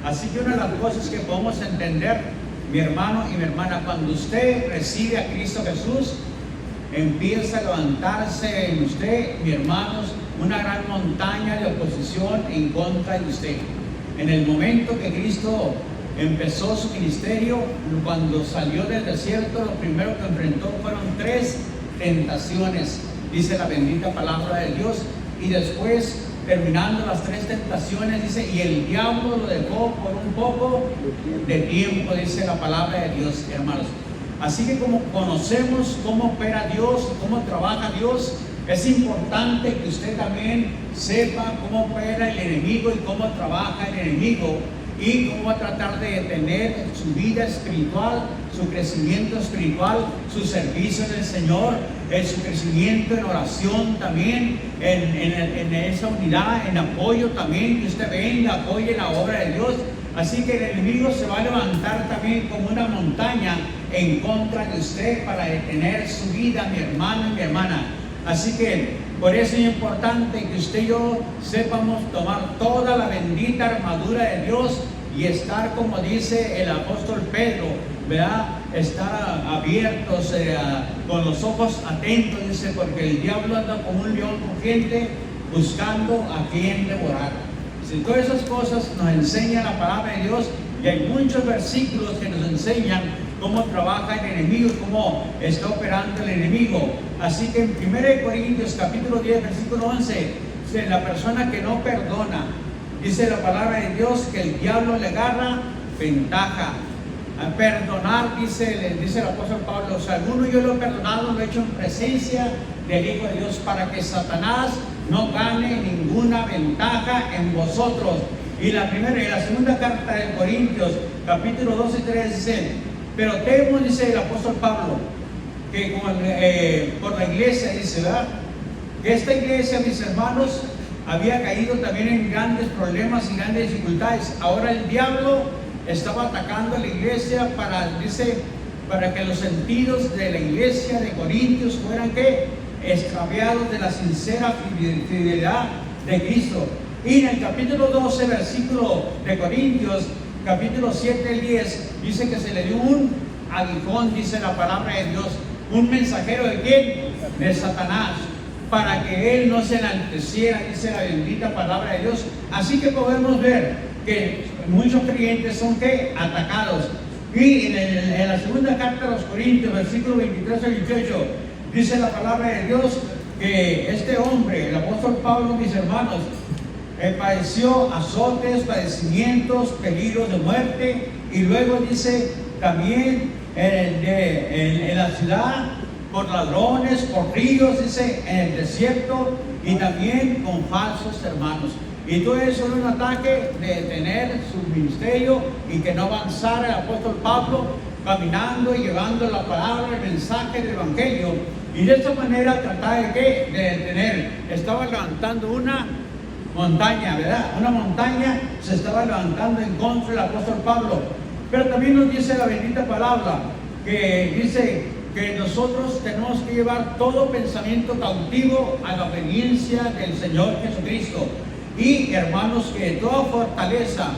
Así que una de las cosas que podemos entender, mi hermano y mi hermana, cuando usted recibe a Cristo Jesús, empieza a levantarse en usted, mi hermanos, una gran montaña de oposición en contra de usted. En el momento que Cristo empezó su ministerio, cuando salió del desierto, lo primero que enfrentó fueron 3 tentaciones, dice la bendita palabra de Dios, y después, terminando las 3 tentaciones, dice, y el diablo lo dejó por un poco de tiempo, dice la palabra de Dios, hermanos. Así que como conocemos cómo opera Dios, cómo trabaja Dios, es importante que usted también sepa cómo opera el enemigo y cómo trabaja el enemigo y cómo va a tratar de detener su vida espiritual, su crecimiento espiritual, su servicio en el Señor, su crecimiento en oración también, en esa unidad, en apoyo también, que usted venga, apoye la obra de Dios. Así que el enemigo se va a levantar también como una montaña en contra de usted para detener su vida, mi hermano y mi hermana. Así que por eso es importante que usted y yo sepamos tomar toda la bendita armadura de Dios y estar, como dice el apóstol Pedro, ¿verdad? Estar abiertos, con los ojos atentos, dice, porque el diablo anda como un león rugiente buscando a quien devorar. Si todas esas cosas nos enseña la palabra de Dios, y hay muchos versículos que nos enseñan cómo trabaja el enemigo y cómo está operando el enemigo. Así que en 1 Corintios capítulo 10, versículo 11, dice, la persona que no perdona, dice la palabra de Dios, que el diablo le agarra ventaja. A perdonar, dice el apóstol Pablo, si alguno yo lo he perdonado, lo he hecho en presencia del Hijo de Dios, para que Satanás no gane ninguna ventaja en vosotros. Y la primera y la segunda carta de Corintios, capítulo 12 y 3, dice, pero temo, dice el apóstol Pablo, que por la iglesia, dice, ¿verdad? Que esta iglesia, mis hermanos, había caído también en grandes problemas y grandes dificultades. Ahora el diablo estaba atacando a la iglesia para que los sentidos de la iglesia de Corintios fueran extraviados de la sincera fidelidad de Cristo. Y en el capítulo 12, versículo de Corintios, capítulo 7 al 10, dice que se le dio un aguijón, dice la palabra de Dios, un mensajero de ¿quién? De Satanás, para que él no se enalteciera, dice la bendita palabra de Dios. Así que podemos ver que muchos creyentes son atacados. Y en la segunda carta a los Corintios, versículo 23 al 18, dice la palabra de Dios que este hombre, el apóstol Pablo, mis hermanos, padeció azotes, padecimientos, peligros de muerte, y luego dice también en la ciudad, por ladrones, por ríos, dice, en el desierto, y también con falsos hermanos. Y todo eso era un ataque de detener su ministerio y que no avanzara el apóstol Pablo caminando y llevando la palabra, el mensaje del evangelio. Y de esta manera trataba de detener. Estaba levantando una montaña, ¿verdad? Una montaña se estaba levantando en contra del apóstol Pablo. Pero también nos dice la bendita palabra, que dice que nosotros tenemos que llevar todo pensamiento cautivo a la obediencia del Señor Jesucristo. Y hermanos, que toda fortaleza,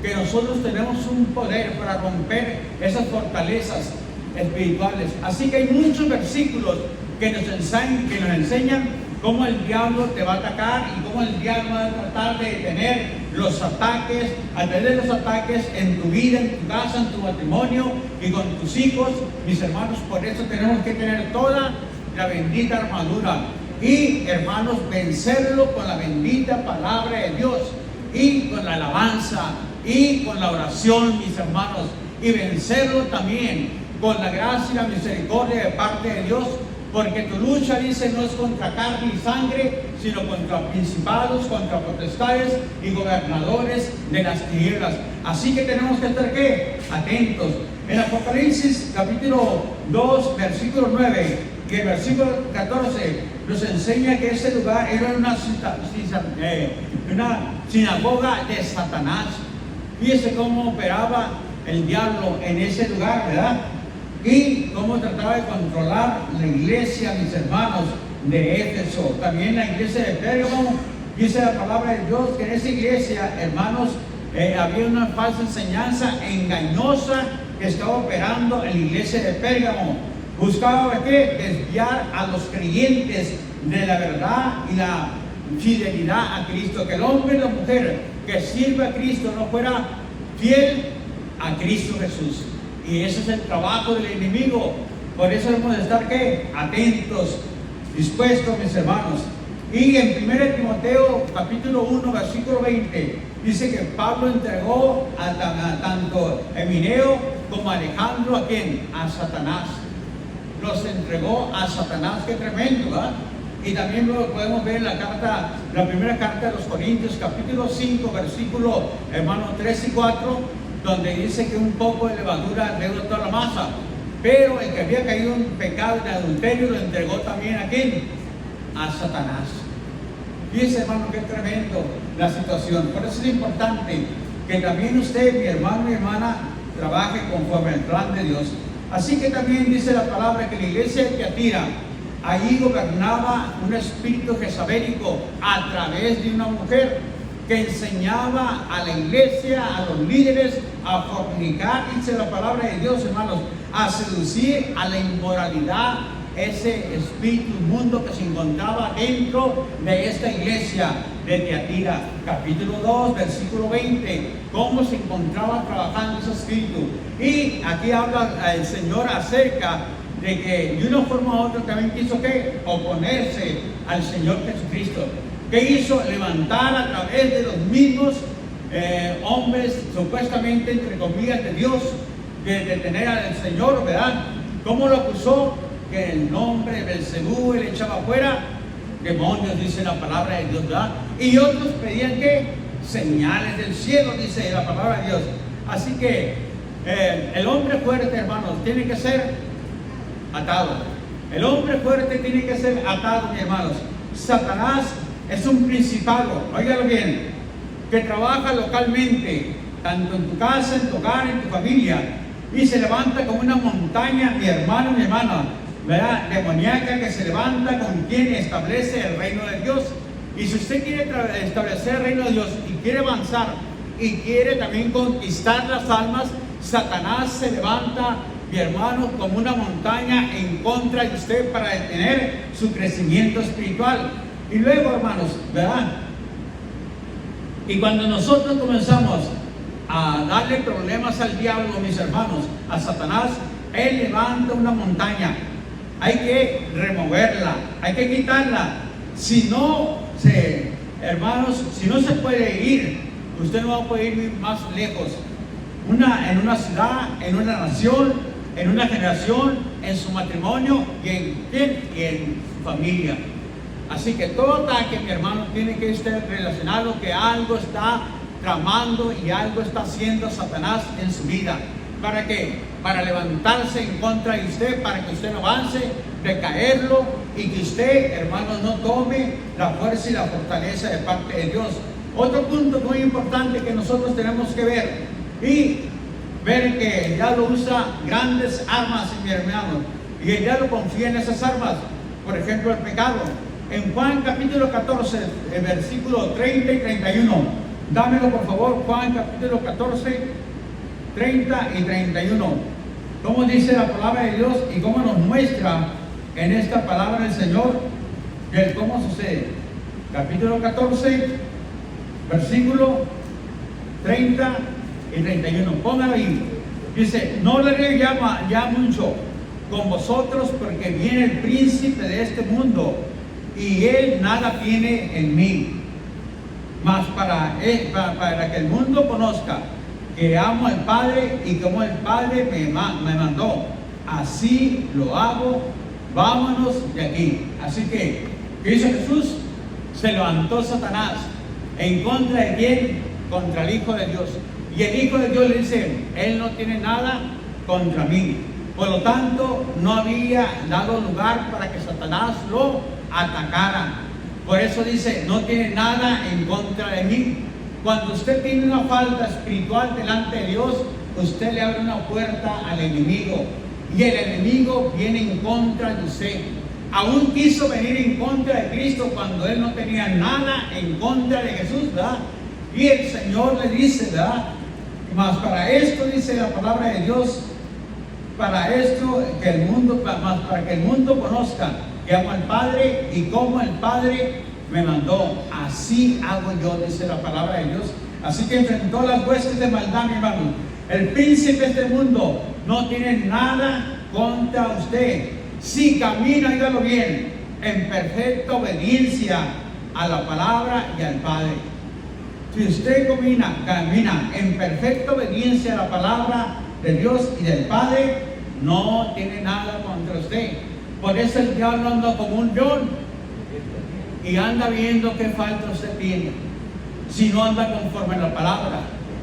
que nosotros tenemos un poder para romper esas fortalezas espirituales. Así que hay muchos versículos que nos enseñan cómo el diablo te va a atacar y cómo el diablo va a tratar de detener los ataques, a tener los ataques en tu vida, en tu casa, en tu matrimonio y con tus hijos. Mis hermanos, por eso tenemos que tener toda la bendita armadura. Y hermanos, vencerlo con la bendita palabra de Dios y con la alabanza y con la oración, mis hermanos, y vencerlo también con la gracia y la misericordia de parte de Dios, porque tu lucha, dice, no es contra carne y sangre, sino contra principados, contra potestades y gobernadores de las tinieblas. Así que tenemos que estar atentos. En Apocalipsis capítulo 2, versículo 9 y el versículo 14 nos enseña que ese lugar era una sinagoga de Satanás. Fíjese cómo operaba el diablo en ese lugar, ¿verdad? Y cómo trataba de controlar la iglesia, mis hermanos, de Éfeso. También la iglesia de Pérgamo, dice la palabra de Dios que en esa iglesia, hermanos, había una falsa enseñanza engañosa que estaba operando en la iglesia de Pérgamo. Buscaba ¿qué? Desviar a los creyentes de la verdad y la fidelidad a Cristo. Que el hombre y la mujer que sirve a Cristo no fuera fiel a Cristo Jesús. Y ese es el trabajo del enemigo. Por eso debemos de estar ¿qué? Atentos, dispuestos, mis hermanos. Y en 1 Timoteo capítulo 1 versículo 20 dice que Pablo entregó a tanto Emineo como a Alejandro, ¿a quién? A Satanás. Los entregó a Satanás. Qué tremendo, ¿verdad? Y también lo podemos ver en la primera carta de los Corintios capítulo 5 versículo, hermanos, 3 y 4, donde dice que un poco de levadura leuda toda la masa. Pero el que había caído en pecado de adulterio lo entregó también ¿a quién? A Satanás. Fíjense, hermano, qué tremendo la situación. Por eso es importante que también usted, mi hermano y mi hermana, trabaje conforme al plan de Dios. Así que también dice la palabra que la iglesia de Tiatira, allí gobernaba un espíritu jezabélico a través de una mujer que enseñaba a la iglesia, a los líderes, a fornicar, dice la palabra de Dios, hermanos, a seducir a la inmoralidad, ese espíritu inmundo que se encontraba dentro de esta iglesia de Tiatira. Capítulo 2, versículo 20, cómo se encontraba trabajando ese espíritu. Y aquí habla el Señor acerca de que de una forma u otra también quiso que oponerse al Señor Jesucristo. ¿Qué hizo? Levantar a través de los mismos hombres, supuestamente entre comillas de Dios, de detener al Señor, ¿verdad? ¿Cómo lo acusó? Que el nombre de Belcebú le echaba fuera demonios, dice la palabra de Dios, ¿verdad? Y otros pedían que señales del cielo, dice la palabra de Dios. Así que el hombre fuerte, hermanos, tiene que ser atado. El hombre fuerte tiene que ser atado, mis hermanos. Satanás es un principado, óigalo bien, que trabaja localmente, tanto en tu casa, en tu hogar, en tu familia, y se levanta como una montaña, mi hermano, mi hermana, ¿verdad? Demoníaca, que se levanta con quien establece el reino de Dios. Y si usted quiere establecer el reino de Dios y quiere avanzar y quiere también conquistar las almas, Satanás se levanta, mi hermano, como una montaña en contra de usted para detener su crecimiento espiritual. Y luego, hermanos, ¿verdad? Y cuando nosotros comenzamos a darle problemas al diablo, mis hermanos, a Satanás, él levanta una montaña. Hay que removerla, hay que quitarla. Si no, hermanos, si no se puede ir, usted no va a poder ir más lejos. En una ciudad, en una nación, en una generación, en su matrimonio y en su familia. Así que todo ataque, mi hermano, tiene que estar relacionado que algo está tramando y algo está haciendo Satanás en su vida. ¿Para qué? Para levantarse en contra de usted, para que usted no avance, recaerlo y que usted, hermanos, no tome la fuerza y la fortaleza de parte de Dios. Otro punto muy importante que nosotros tenemos que ver y ver que el diablo usa grandes armas, mi hermano, y el diablo confía en esas armas. Por ejemplo, el pecado. En Juan capítulo 14, el versículo 30 y 31. Dámelo por favor, Juan capítulo 14, 30 y 31. ¿Cómo dice la palabra de Dios y cómo nos muestra en esta palabra del Señor cómo sucede? Capítulo 14, versículo 30 y 31. Póngalo ahí. Dice: no le haré ya mucho con vosotros, porque viene el príncipe de este mundo y él nada tiene en mí. Mas para que el mundo conozca que amo al Padre y como el Padre me mandó, así lo hago. Vámonos de aquí. Así que, ¿qué hizo Jesús? Se levantó Satanás. ¿En contra de quién? Contra el Hijo de Dios. Y el Hijo de Dios le dice: él no tiene nada contra mí. Por lo tanto, no había dado lugar para que Satanás lo atacara. Por eso dice: no tiene nada en contra de mí. Cuando usted tiene una falta espiritual delante de Dios, usted le abre una puerta al enemigo. Y el enemigo viene en contra de usted. Aún quiso venir en contra de Cristo cuando él no tenía nada en contra de Jesús, ¿verdad? Y el Señor le dice, ¿verdad? Mas para esto dice la palabra de Dios, para esto que el mundo, más para que el mundo conozca que amo al Padre y como el Padre me mandó, así hago yo, dice la palabra de Dios. Así que enfrentó las huestes de maldad, mi hermano. El príncipe de este mundo no tiene nada contra usted. Si camina, dígalo bien, en perfecta obediencia a la palabra y al Padre. Si usted camina en perfecta obediencia a la palabra de Dios y del Padre, no tiene nada contra usted. Por eso el diablo anda como un león y anda viendo qué falta usted tiene. Si no anda conforme a la palabra,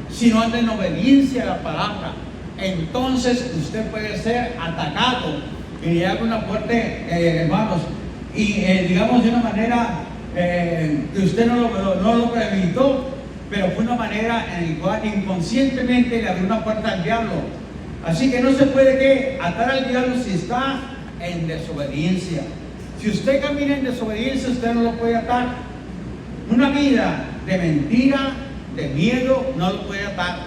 si no anda en obediencia a la palabra, entonces usted puede ser atacado. Y le hago una fuerte, hermanos, y digamos de una manera que usted no lo premeditó, pero fue una manera en la cual inconscientemente le abrió una puerta al diablo. Así que no se puede atar al diablo si está en desobediencia. Si usted camina en desobediencia, usted no lo puede atar. Una vida de mentira, de miedo, no lo puede atar.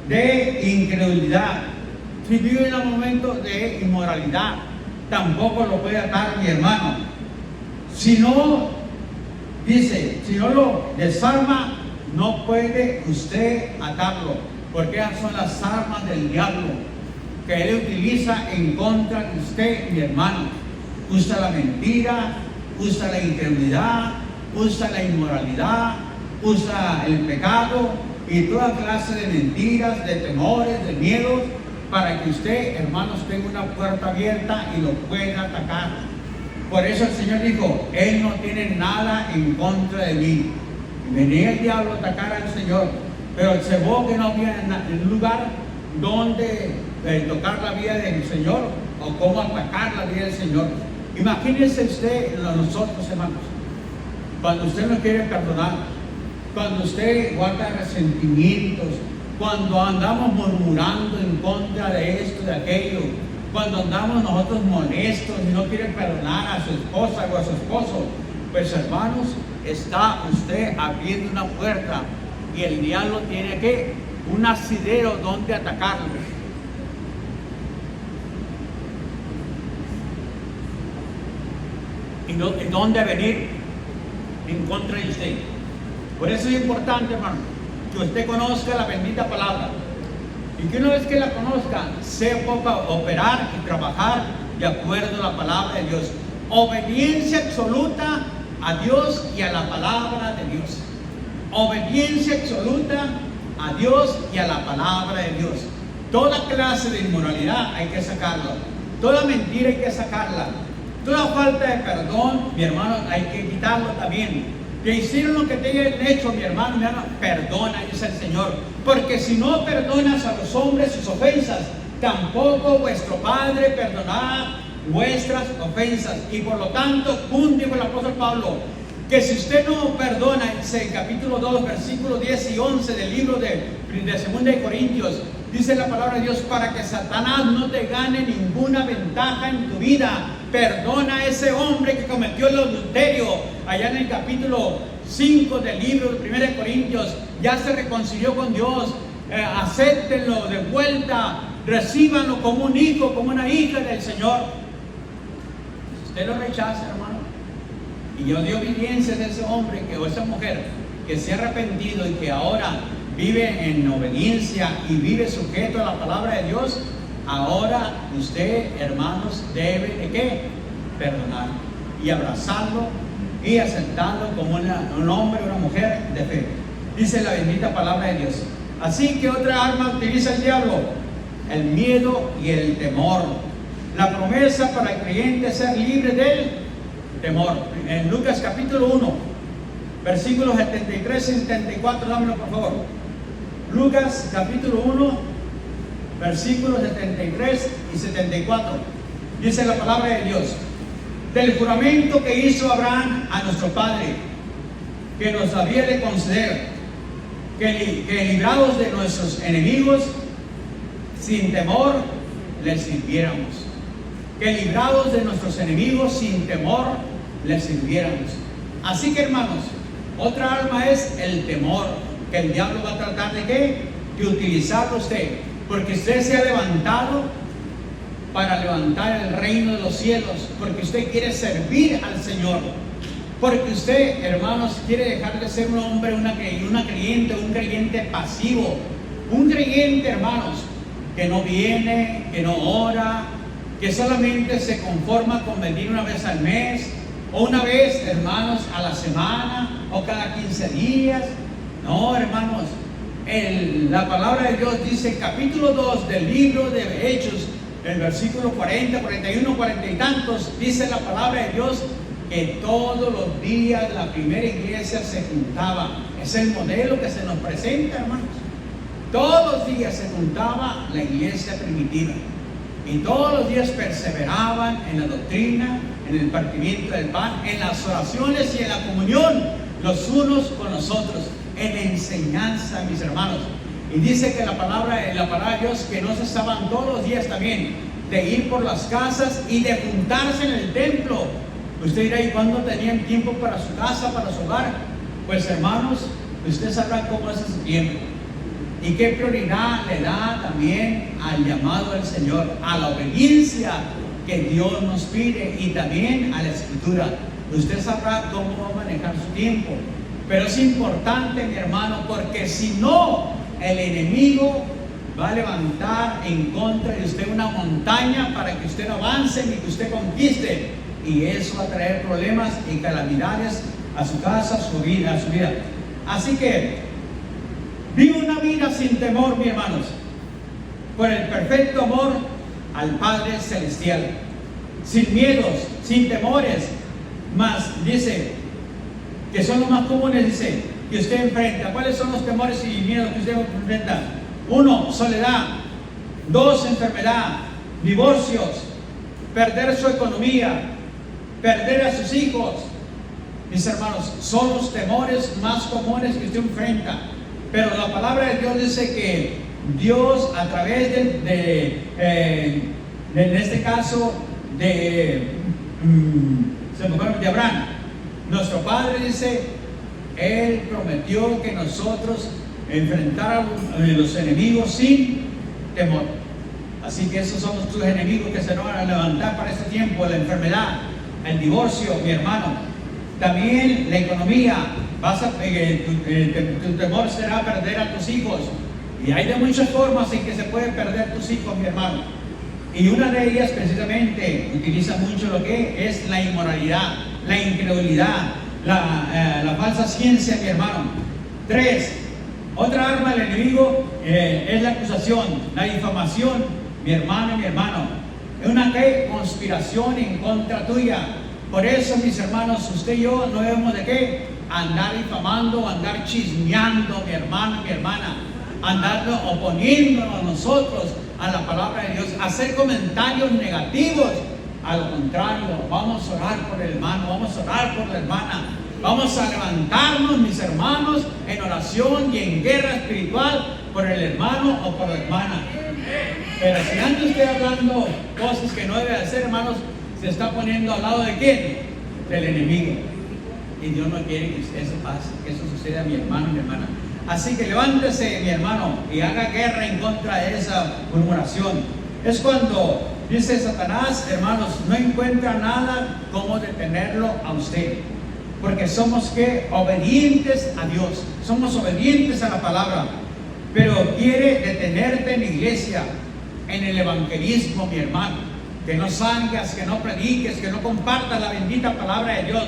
De incredulidad. Si vive en un momento de inmoralidad, tampoco lo puede atar, mi hermano. Si no, dice, si no lo desarma, no puede usted atarlo, porque esas son las armas del diablo que él utiliza en contra de usted, mi hermano. Usa la mentira, usa la incredulidad, usa la inmoralidad, usa el pecado y toda clase de mentiras, de temores, de miedos, para que usted, hermanos, tenga una puerta abierta y lo pueda atacar. Por eso el Señor dijo, Él no tiene nada en contra de mí. Venía el diablo a atacar al Señor, pero observó que no había lugar donde tocar la vida del Señor o cómo atacar la vida del Señor. Imagínense usted, nosotros, hermanos, cuando usted no quiere perdonar, cuando usted guarda resentimientos, cuando andamos murmurando en contra de esto, de aquello, cuando andamos nosotros molestos y no quiere perdonar a su esposa o a su esposo, pues hermanos, está usted abriendo una puerta y el diablo tiene que un asidero donde atacarlo. Y dónde venir en contra de usted. Por eso es importante, hermano, que usted conozca la bendita palabra y que una vez que la conozca, sepa operar y trabajar de acuerdo a la palabra de Dios. Obediencia absoluta a Dios y a la palabra de Dios. Obediencia absoluta a Dios y a la palabra de Dios. Toda clase de inmoralidad hay que sacarla. Toda mentira hay que sacarla. Toda falta de perdón, mi hermano, hay que quitarlo también. Que hicieron lo que te hayan hecho, mi hermano, perdona, dice el Señor. Porque si no perdonas a los hombres sus ofensas, tampoco vuestro Padre perdonará vuestras ofensas. Y por lo tanto, dijo el apóstol Pablo, que si usted no perdona, en capítulo 2, versículos 10 y 11 del libro de 2 de Corintios, dice la palabra de Dios, para que Satanás no te gane ninguna ventaja en tu vida. Perdona a ese hombre que cometió el adulterio. Allá en el capítulo 5 del libro de 1 de Corintios, ya se reconcilió con Dios. Acéptenlo de vuelta, recíbanlo como un hijo, como una hija del Señor. Si usted lo rechaza, hermano, y yo di obediencia de ese hombre o esa mujer que se ha arrepentido y que ahora vive en obediencia y vive sujeto a la palabra de Dios, ahora usted, hermanos, debe de ¿qué? Perdonar y abrazarlo y aceptarlo como un hombre o una mujer de fe. Dice la bendita palabra de Dios. Así que otra arma utiliza el diablo: el miedo y el temor. La promesa para el creyente es ser libre del temor. En Lucas capítulo 1, versículos 73 y 74, dámelo por favor. Lucas capítulo 1, versículos 73 y 74. Dice la palabra de Dios: del juramento que hizo Abraham a nuestro Padre, que nos había de conceder, que librados de nuestros enemigos, sin temor, les sirviéramos. Que librados de nuestros enemigos, sin temor, les sirviéramos. Así que, hermanos, Otra arma es el temor, que el diablo va a tratar de ¿qué? De utilizarlo usted, porque usted se ha levantado para levantar el reino de los cielos, porque usted quiere servir al Señor, porque usted, hermanos, quiere dejar de ser un hombre, un creyente pasivo, un creyente, hermanos, que no viene, que no ora, que solamente se conforma con venir una vez al mes, o una vez, hermanos, a la semana, o cada 15 días. No, hermanos, la palabra de Dios dice, capítulo 2 del libro de Hechos, el versículo 40, 41, 40 y tantos, dice la palabra de Dios que todos los días la primera iglesia se juntaba. Es el modelo que se nos presenta, hermanos. Todos los días se juntaba la iglesia primitiva y todos los días perseveraban en la doctrina, en el partimiento del pan, en las oraciones y en la comunión los unos con los otros, en la enseñanza, mis hermanos. Y dice que la palabra de Dios, que no cesaban todos los días también de ir por las casas y de juntarse en el templo. Usted dirá, ¿y cuándo tenían tiempo para su casa, para su hogar? Pues, hermanos, usted sabrá cómo es ese tiempo y qué prioridad le da también al llamado del Señor, a la obediencia que Dios nos pide y también a la Escritura. Usted sabrá cómo va a manejar su tiempo. Pero es importante, mi hermano, porque si no, el enemigo va a levantar en contra de usted una montaña para que usted avance y que usted conquiste. Y eso va a traer problemas y calamidades a su casa, a su vida, Así que, vive una vida sin temor, mis hermanos, por el perfecto amor al Padre Celestial. Sin miedos, sin temores. Más, dice, que son los más comunes, dice, que usted enfrenta. ¿Cuáles son los temores y miedos que usted enfrenta? 1, soledad. 2, enfermedad. Divorcios. Perder su economía. Perder a sus hijos. Mis hermanos, son los temores más comunes que usted enfrenta. Pero la palabra de Dios dice que Dios, a través en este caso de Abraham, nuestro Padre, dice, Él prometió que nosotros enfrentáramos a los enemigos sin temor. Así que esos son tus enemigos que se nos van a levantar para este tiempo: la enfermedad, el divorcio, mi hermano. También la economía. Tu temor será perder a tus hijos. Y hay de muchas formas en que se pueden perder tus hijos, mi hermano. Y una de ellas precisamente utiliza mucho lo que es la inmoralidad, la incredulidad, la falsa ciencia, mi hermano. 3, otra arma del enemigo es la acusación, la difamación, mi hermano, es una conspiración en contra tuya. Por eso, mis hermanos, usted y yo no debemos de qué andar difamando, andar chismeando, mi hermano, mi hermana, andar oponiéndonos nosotros a la palabra de Dios, hacer comentarios negativos. A lo contrario, vamos a orar por el hermano, vamos a orar por la hermana, vamos a levantarnos, mis hermanos, en oración y en guerra espiritual por el hermano o por la hermana. Pero si anda usted hablando cosas que no debe hacer, hermanos, se está poniendo al lado de ¿quién? Del enemigo. Y Dios no quiere que eso pase, que eso suceda, mi hermano, mi hermana. Así que levántese, mi hermano, y haga guerra en contra de esa murmuración. Es cuando dice Satanás, hermanos, no encuentra nada como detenerlo a usted. Porque somos ¿qué? Obedientes a Dios. Somos obedientes a la palabra. Pero quiere detenerte en la iglesia, en el evangelismo, mi hermano. Que no salgas, que no prediques, que no compartas la bendita palabra de Dios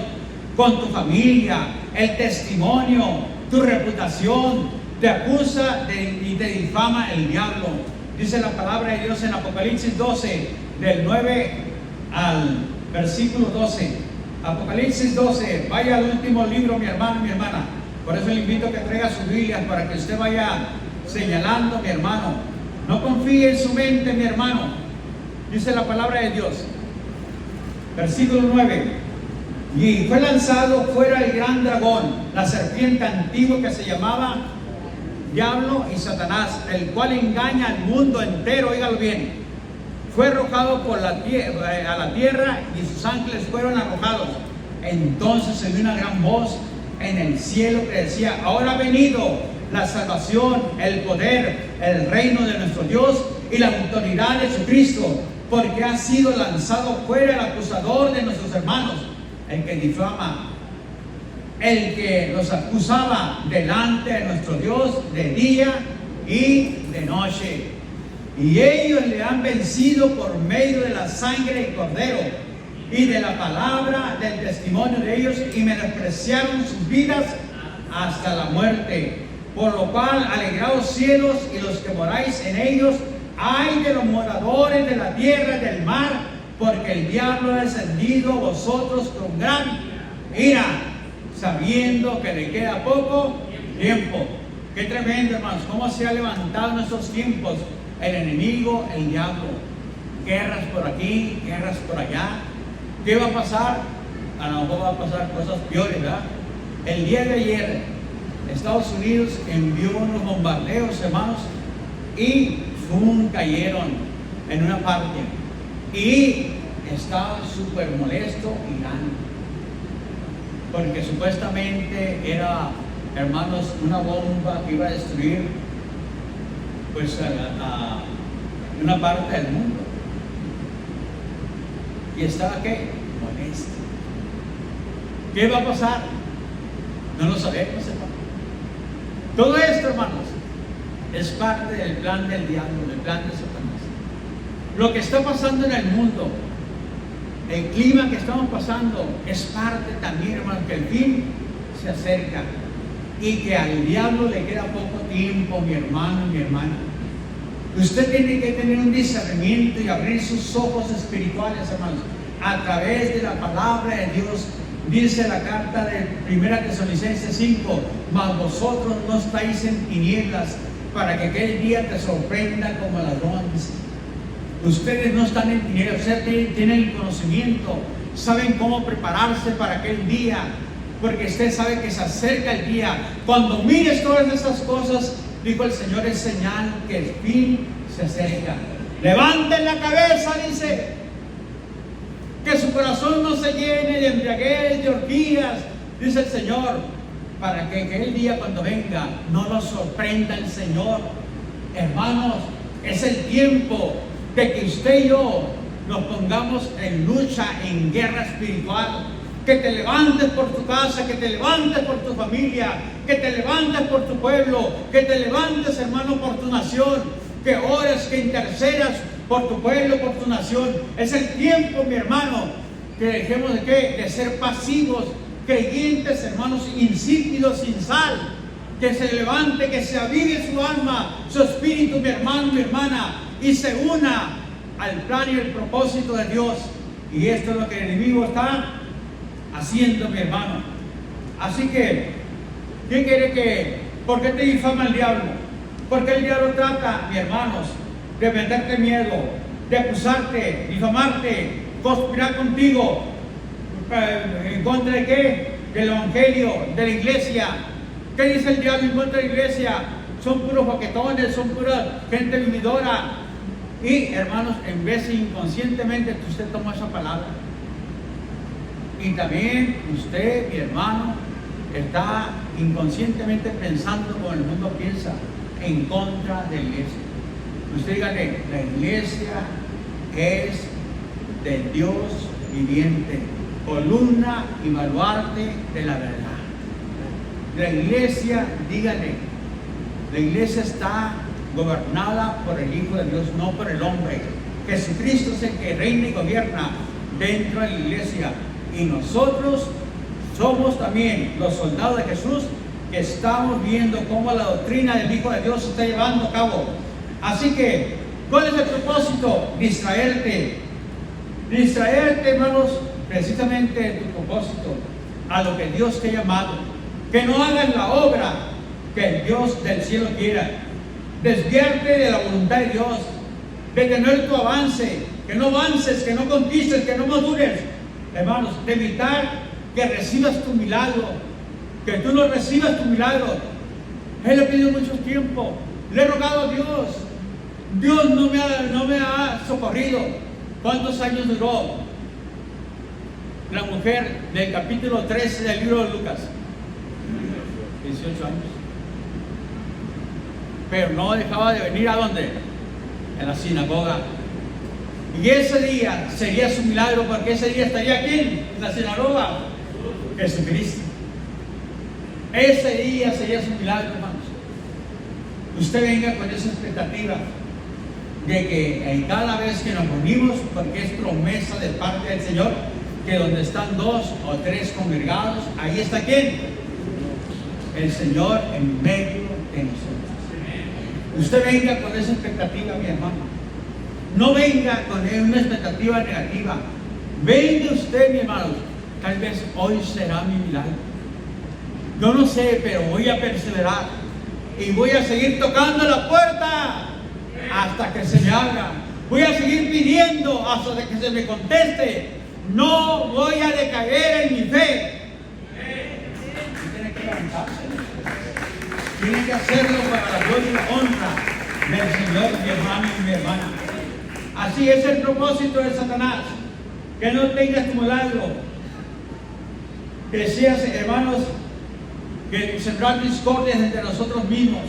con tu familia, el testimonio, tu reputación. Te acusa y te difama el diablo. Dice la palabra de Dios en Apocalipsis 12, del 9 al versículo 12. Apocalipsis 12, vaya al último libro, mi hermano, mi hermana. Por eso le invito a que traiga su Biblia para que usted vaya señalando, mi hermano. No confíe en su mente, mi hermano. Dice la palabra de Dios, versículo 9: y fue lanzado fuera el gran dragón, la serpiente antigua que se llamaba Diablo y Satanás, el cual engaña al mundo entero. Óigalo bien. Fue arrojado a la tierra y sus ángeles fueron arrojados. Entonces se oyó una gran voz en el cielo que decía: ahora ha venido la salvación, el poder, el reino de nuestro Dios y la autoridad de Jesucristo, porque ha sido lanzado fuera el acusador de nuestros hermanos, el que difama, el que los acusaba delante de nuestro Dios de día y de noche. Y ellos le han vencido por medio de la sangre del Cordero y de la palabra del testimonio de ellos, y menospreciaron sus vidas hasta la muerte. Por lo cual, alegraos cielos y los que moráis en ellos, ay de los moradores de la tierra y del mar, porque el diablo ha descendido a vosotros con gran ira, sabiendo que le queda poco tiempo. Qué tremendo, hermanos, cómo se ha levantado en estos tiempos el enemigo, el diablo. Guerras por aquí, guerras por allá. ¿Qué va a pasar? A lo mejor va a pasar cosas peores, ¿verdad? El día de ayer, Estados Unidos envió unos bombardeos, hermanos, y cayeron en una parte. Y estaba súper molesto Irán, porque supuestamente era, hermanos, una bomba que iba a destruir pues a una parte del mundo. Y estaba ¿qué? Molesto. ¿Qué va a pasar? No lo sabemos, hermanos. Todo esto, hermanos, es parte del plan del diablo, del plan de Satanás. Lo que está pasando en el mundo, el clima que estamos pasando, es parte también, hermanos, que el fin se acerca y que al diablo le queda poco tiempo, mi hermano y mi hermana. Usted tiene que tener un discernimiento y abrir sus ojos espirituales, hermanos, a través de la palabra de Dios. Dice la carta de 1 Tesalonicenses 5: mas vosotros no estáis en tinieblas, para que aquel día te sorprenda como ladrón. Ustedes no están en tinieblas, ustedes tienen el conocimiento, saben cómo prepararse para aquel día, porque usted sabe que se acerca el día. Cuando mires todas esas cosas, dijo el Señor, es señal que el fin se acerca. Levanten la cabeza, dice, que su corazón no se llene de embriaguez, de orgías, dice el Señor, para que aquel día cuando venga no nos sorprenda el Señor. Hermanos, es el tiempo de que usted y yo nos pongamos en lucha, en guerra espiritual. Que te levantes por tu casa, que te levantes por tu familia, que te levantes por tu pueblo, que te levantes, hermano, por tu nación, que ores, que intercedas por tu pueblo, por tu nación. Es el tiempo, mi hermano, que dejemos de ¿qué? De ser pasivos, creyentes, hermanos, insípidos, sin sal. Que se levante, que se avive su alma, su espíritu, mi hermano, mi hermana, y se una al plan y el propósito de Dios. Y esto es lo que el enemigo está haciendo, mi hermano. Así que, ¿qué quiere que? ¿Por qué te difama el diablo? Porque el diablo trata, mis hermanos, de venderte miedo, de acusarte, difamarte, conspirar contigo, ¿en contra de qué? Del evangelio, de la iglesia. ¿Qué dice el diablo en contra de la iglesia? Son puros boquetones, son pura gente vividora. Y hermanos, en vez de inconscientemente usted toma esa palabra. Y también usted, mi hermano, está inconscientemente pensando como el mundo piensa, en contra de la iglesia. Usted dígale, la iglesia es del Dios viviente, columna y baluarte de la verdad. La iglesia, dígale, la iglesia está gobernada por el Hijo de Dios, no por el hombre. Jesucristo es el que reina y gobierna dentro de la iglesia. Y nosotros somos también los soldados de Jesús, que estamos viendo cómo la doctrina del Hijo de Dios se está llevando a cabo. Así que, ¿cuál es el propósito? Distraerte. Distraerte, hermanos, precisamente de tu propósito, a lo que Dios te ha llamado. Que no hagas la obra que el Dios del cielo quiera. Desviarte de la voluntad de Dios, detener tu avance, que no avances, que no conquistes, que no madures. Hermanos, de evitar que recibas tu milagro, que tú no recibas tu milagro. Él le ha pedido mucho tiempo, le he rogado a Dios. Dios no me ha socorrido. ¿Cuántos años duró la mujer del capítulo 13 del libro de Lucas? 18 años. Pero no dejaba de venir, ¿a dónde? En la sinagoga. Y ese día sería su milagro, porque ese día estaría aquí en la sinagoga Jesucristo. Ese día sería su milagro, hermanos. Usted venga con esa expectativa de que cada vez que nos reunimos, porque es promesa de parte del Señor, que donde están 2 o 3 congregados, ahí está ¿quién? El Señor en medio de nosotros. Usted venga con esa expectativa, mi hermano. No venga con una expectativa negativa. Venga usted, mi hermano. Tal vez hoy será mi milagro. Yo no sé, pero voy a perseverar. Y voy a seguir tocando la puerta hasta que se me abra. Voy a seguir pidiendo hasta que se me conteste. No voy a decaer en mi fe. Tiene que levantarse. Tiene que hacerlo para la gloria y la honra del Señor, mi hermano y mi hermana. Así es el propósito de Satanás. Que no tengas tu milagro. Que seas, hermanos, que sembrar discordias entre nosotros mismos,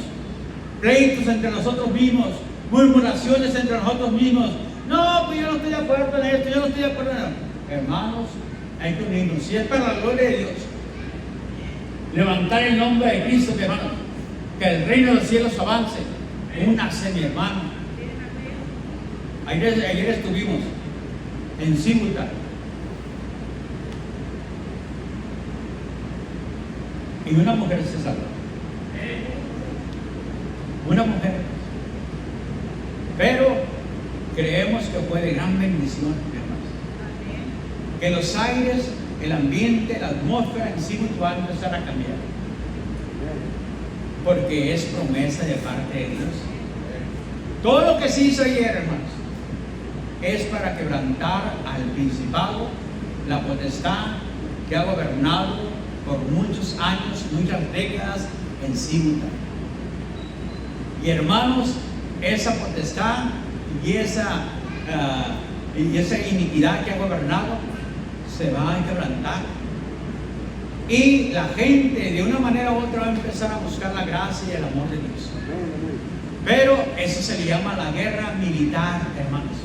pleitos entre nosotros mismos, murmuraciones entre nosotros mismos. No, pues yo no estoy de acuerdo en esto, yo no estoy de acuerdo en esto. Hermanos, hay que unirnos. Si es para la gloria de Dios, levantar el nombre de Cristo, mi hermano, que el reino de los cielos avance. Únase, mi hermano. Ayer estuvimos en Cibuta. Y una mujer se salvó. Una mujer. Pero creemos que fue de gran bendición, hermanos. Que los aires, el ambiente, la atmósfera en sí va a empezar a cambiar. Porque es promesa de parte de Dios. Todo lo que se hizo ayer, hermanos, es para quebrantar al principado, la potestad que ha gobernado por muchos años, muchas décadas en Cibuta. Y hermanos, esa potestad y esa iniquidad que ha gobernado se va a quebrantar. Y la gente de una manera u otra va a empezar a buscar la gracia y el amor de Dios. Pero eso se le llama la guerra militar, hermanos.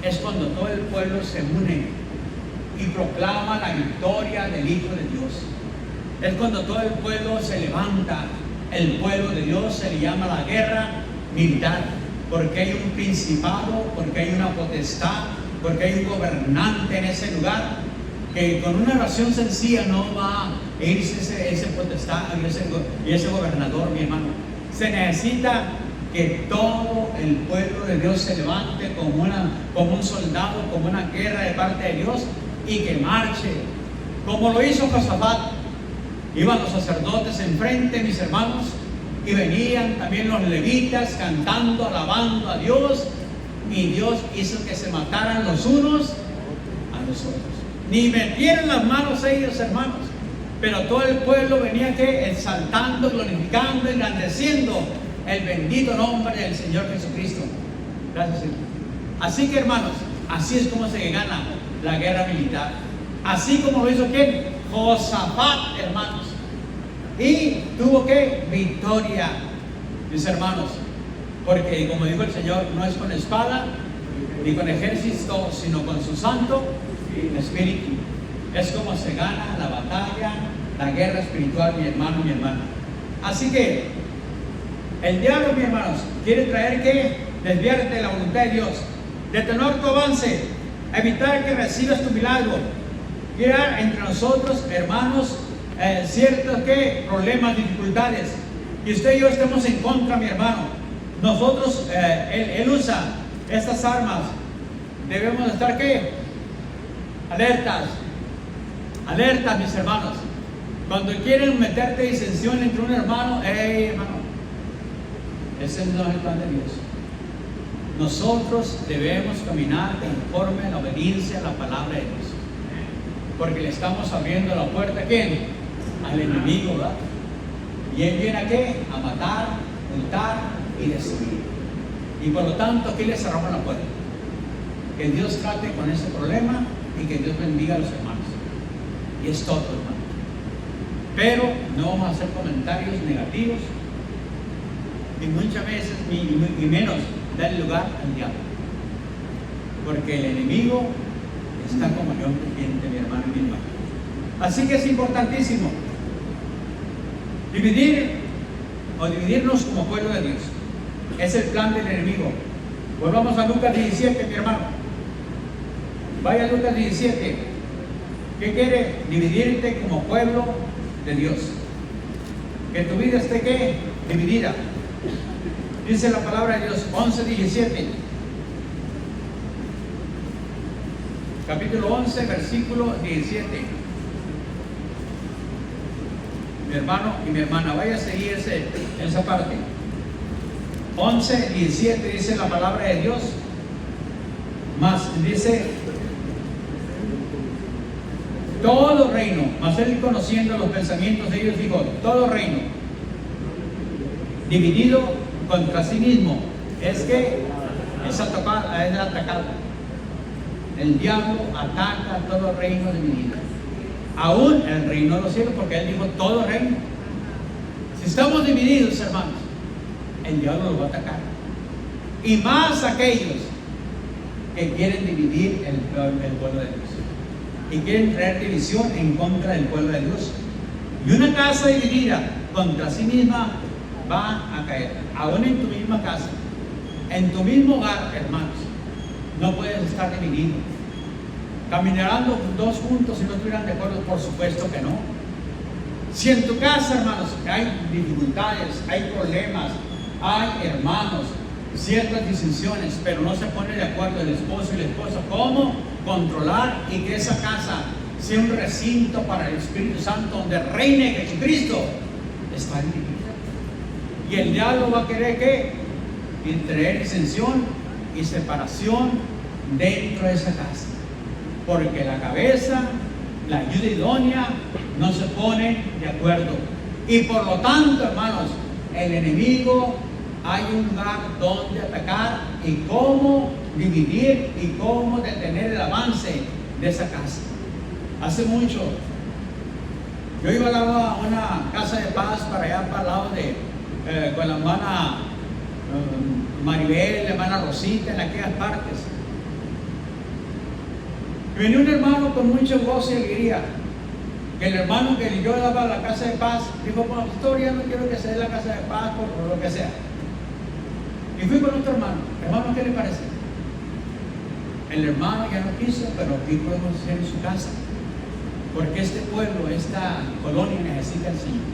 Es cuando todo el pueblo se une y proclama la victoria del Hijo de Dios. Es cuando todo el pueblo se levanta. El pueblo de Dios se le llama la guerra militar, porque hay un principado, porque hay una potestad, porque hay un gobernante en ese lugar, que con una oración sencilla no va a irse ese potestad y ese gobernador, mi hermano. Se necesita que todo el pueblo de Dios se levante como un soldado, como una guerra de parte de Dios, y que marche, como lo hizo Josafat. Iban los sacerdotes enfrente, mis hermanos, y venían también los levitas cantando, alabando a Dios, y Dios hizo que se mataran los unos a los otros. Ni metieron las manos ellos, hermanos, pero todo el pueblo venía que exaltando, glorificando, engrandeciendo el bendito nombre del Señor Jesucristo. Gracias, Señor. Así que, hermanos, así es como se gana la guerra militar. Así como lo hizo ¿quién? Josafat, hermanos. Y tuvo que victoria, mis hermanos, porque como dijo el Señor, no es con espada ni con ejército, sino con su santo espíritu. Es como se gana la batalla, la guerra espiritual, mi hermano y mi hermana. Así que el diablo, mis hermanos, quiere traer que desviarte de la voluntad de Dios, detener tu avance, evitar que recibas tu milagro, crear entre nosotros, hermanos, ciertos problemas, dificultades, y usted y yo estemos en contra, mi hermano. Nosotros, él usa estas armas. Debemos estar alertas, mis hermanos. Cuando quieren meterte disensión entre un hermano, hermano, ese no es el plan de Dios. Nosotros debemos caminar conforme a la obediencia a la palabra de Dios, porque le estamos abriendo la puerta ¿a quién? Al enemigo, ¿verdad? Y él viene a matar, hurtar y destruir. Y por lo tanto, aquí le cerramos la puerta. Que Dios trate con ese problema y que Dios bendiga a los hermanos. Y es todo, hermano. Pero no vamos a hacer comentarios negativos y muchas veces, y menos, dar lugar al diablo. Porque el enemigo está como león rugiente, mi hermano y mi hermana. Así que es importantísimo dividirnos como pueblo de Dios. Es el plan del enemigo. Volvamos a Lucas 17, mi hermano. Vaya a Lucas 17. ¿Qué quiere? Dividirte como pueblo de Dios. Que tu vida esté ¿qué? Dividida. Dice la palabra de Dios, 11:17. Capítulo 11, versículo 17. Mi hermano y mi hermana, vaya a seguir esa parte. 11:17 dice la palabra de Dios. Más dice: todo reino, mas él conociendo los pensamientos de ellos dijo: todo reino dividido contra sí mismo es atacado. El diablo ataca a todo reino dividido, aún el reino de los cielos, porque él dijo todo reino. Si estamos divididos, hermanos, el diablo los va a atacar, y más aquellos que quieren dividir el pueblo de Dios y quieren traer división en contra del pueblo de Dios. Y una casa dividida contra sí misma va a caer. Aún en tu misma casa, en tu mismo hogar, hermanos, no puedes estar dividido. Caminarán dos juntos si no estuvieran de acuerdo, por supuesto que no. Si en tu casa, hermanos, hay dificultades, hay problemas, hay hermanos, ciertas disensiones, pero no se pone de acuerdo el esposo y la esposa cómo controlar y que esa casa sea un recinto para el Espíritu Santo donde reine Jesucristo, está dividida. Y el diablo va a querer ¿qué? Traer disensión y separación dentro de esa casa, porque la cabeza, la ayuda idónea, no se ponen de acuerdo. Y por lo tanto, hermanos, el enemigo hay un lugar donde atacar y cómo dividir y cómo detener el avance de esa casa. Hace mucho, yo iba a una casa de paz para allá, para el lado con la hermana Maribel, la hermana Rosita, en aquellas partes. Y venía un hermano con mucho gozo y alegría. Que el hermano que yo daba a la casa de paz dijo: pastor, ya no quiero que se dé la casa de paz por lo que sea. Y fui con otro hermano. Hermano, ¿qué le parece? El hermano ya no quiso, pero ¿qué podemos hacer en su casa? Porque este pueblo, esta colonia necesita al Señor.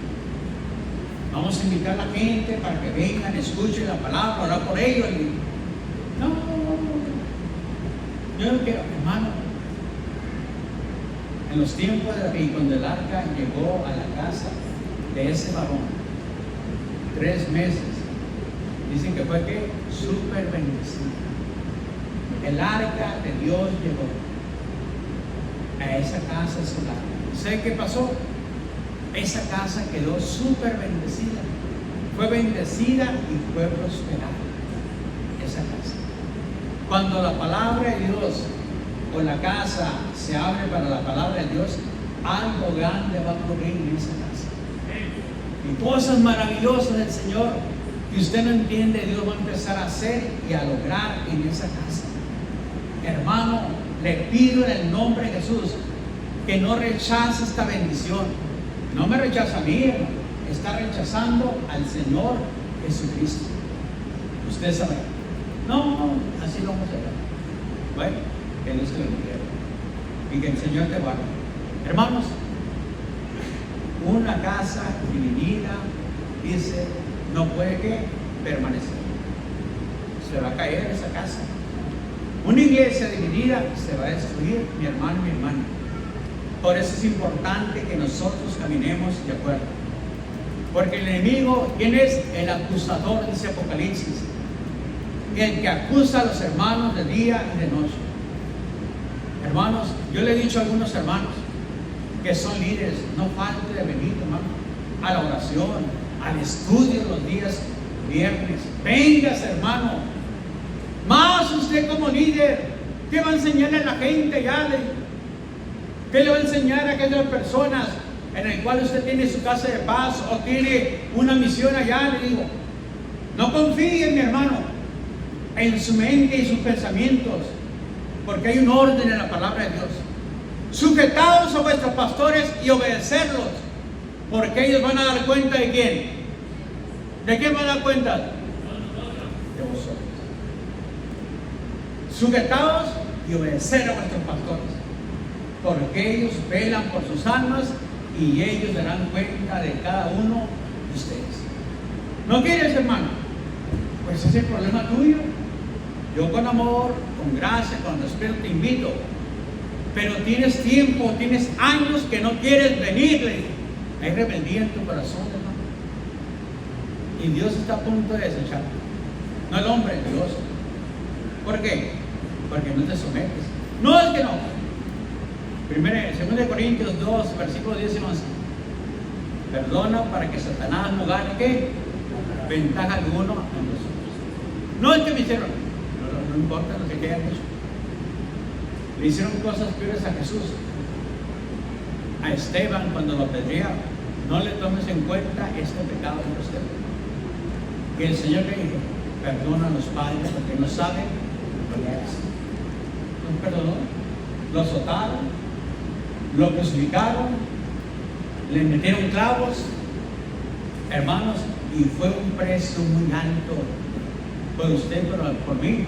Vamos a invitar a la gente para que vengan, escuchen la palabra, orar por ellos. No. Yo no quiero, hermano. En los tiempos de David, cuando el arca llegó a la casa de ese varón, 3 meses, dicen que fue que súper bendecido. El arca de Dios llegó a esa casa solar. ¿Sabe qué pasó? Esa casa quedó súper bendecida. Fue bendecida y fue prosperada esa casa. Cuando la palabra de Dios o la casa se abre para la palabra de Dios, algo grande va a ocurrir en esa casa. Y cosas maravillosas del Señor que usted no entiende, Dios va a empezar a hacer y a lograr en esa casa. Hermano, le pido en el nombre de Jesús que no rechace esta bendición. No me rechaza a mí, hermano. Está rechazando al Señor Jesucristo. Usted sabe. No, así lo vamos a ver. Bueno, que Dios te bendiga y que el Señor te guarde. Hermanos, una casa dividida, dice, no puede que permanecer. Se va a caer esa casa. Una iglesia dividida se va a destruir, mi hermano y mi hermana. Por eso es importante que nosotros caminemos de acuerdo. Porque el enemigo, ¿quién es? El acusador, dice Apocalipsis. El que acusa a los hermanos de día y de noche. Hermanos, yo le he dicho a algunos hermanos que son líderes, no falte de venir, hermano, a la oración, al estudio los días viernes. Vengas, hermano. Más usted como líder, ¿qué va a enseñarle a la gente? ¿Qué le va a enseñar a aquellas personas en el cual usted tiene su casa de paz o tiene una misión allá, le digo, no confíe en mi hermano, en su mente y sus pensamientos, porque hay un orden en la palabra de Dios. Sujetaos a vuestros pastores y obedecerlos, porque ellos van a dar cuenta de quién. ¿De quién van a dar cuenta? De vosotros. Sujetaos y obedecer a vuestros pastores, porque ellos velan por sus almas y ellos darán cuenta de cada uno de ustedes. ¿No quieres, hermano? Pues ese es el problema tuyo. Yo con amor, con gracia, con respeto te invito. Pero tienes tiempo, tienes años que no quieres venir. Hay rebeldía en tu corazón, hermano. Y Dios está a punto de desecharte. No el hombre, Dios. ¿Por qué? Porque no te sometes. No es que no. 2 Corintios 2, versículos 10 y 11. Perdona para que Satanás no gane ¿qué? Ventaja alguno en nosotros. No es que me hicieron, no importa lo que hayan hecho. Le hicieron cosas peores a Jesús. A Esteban cuando lo apedrearon. No le tomes en cuenta este pecado de Esteban. Y el Señor le dijo, perdona a los padres porque no saben lo que hacen. Los perdonó, lo azotaron, lo crucificaron, le metieron clavos, hermanos, y fue un precio muy alto por usted, por mí,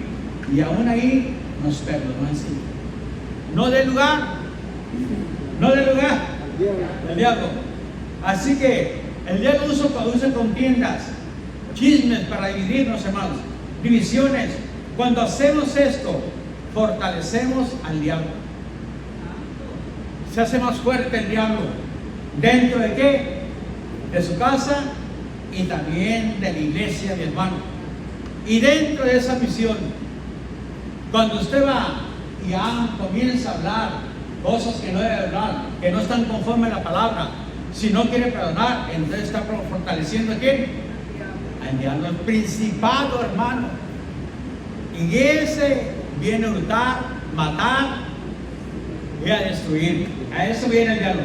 y aún ahí nos perdonó en sí. No del lugar, el diablo. Así que el diablo usa contiendas, chismes para dividirnos, hermanos, divisiones. Cuando hacemos esto, fortalecemos al diablo. Se hace más fuerte el diablo. ¿Dentro de qué? De su casa y también de la iglesia, mi hermano. Y dentro de esa misión, cuando usted va y comienza a hablar cosas que no debe hablar, que no están conforme a la palabra, si no quiere perdonar, entonces está fortaleciendo ¿a quién? Al diablo, el principado, hermano. Y ese viene a hurtar, matar y a destruir. A eso viene el diablo.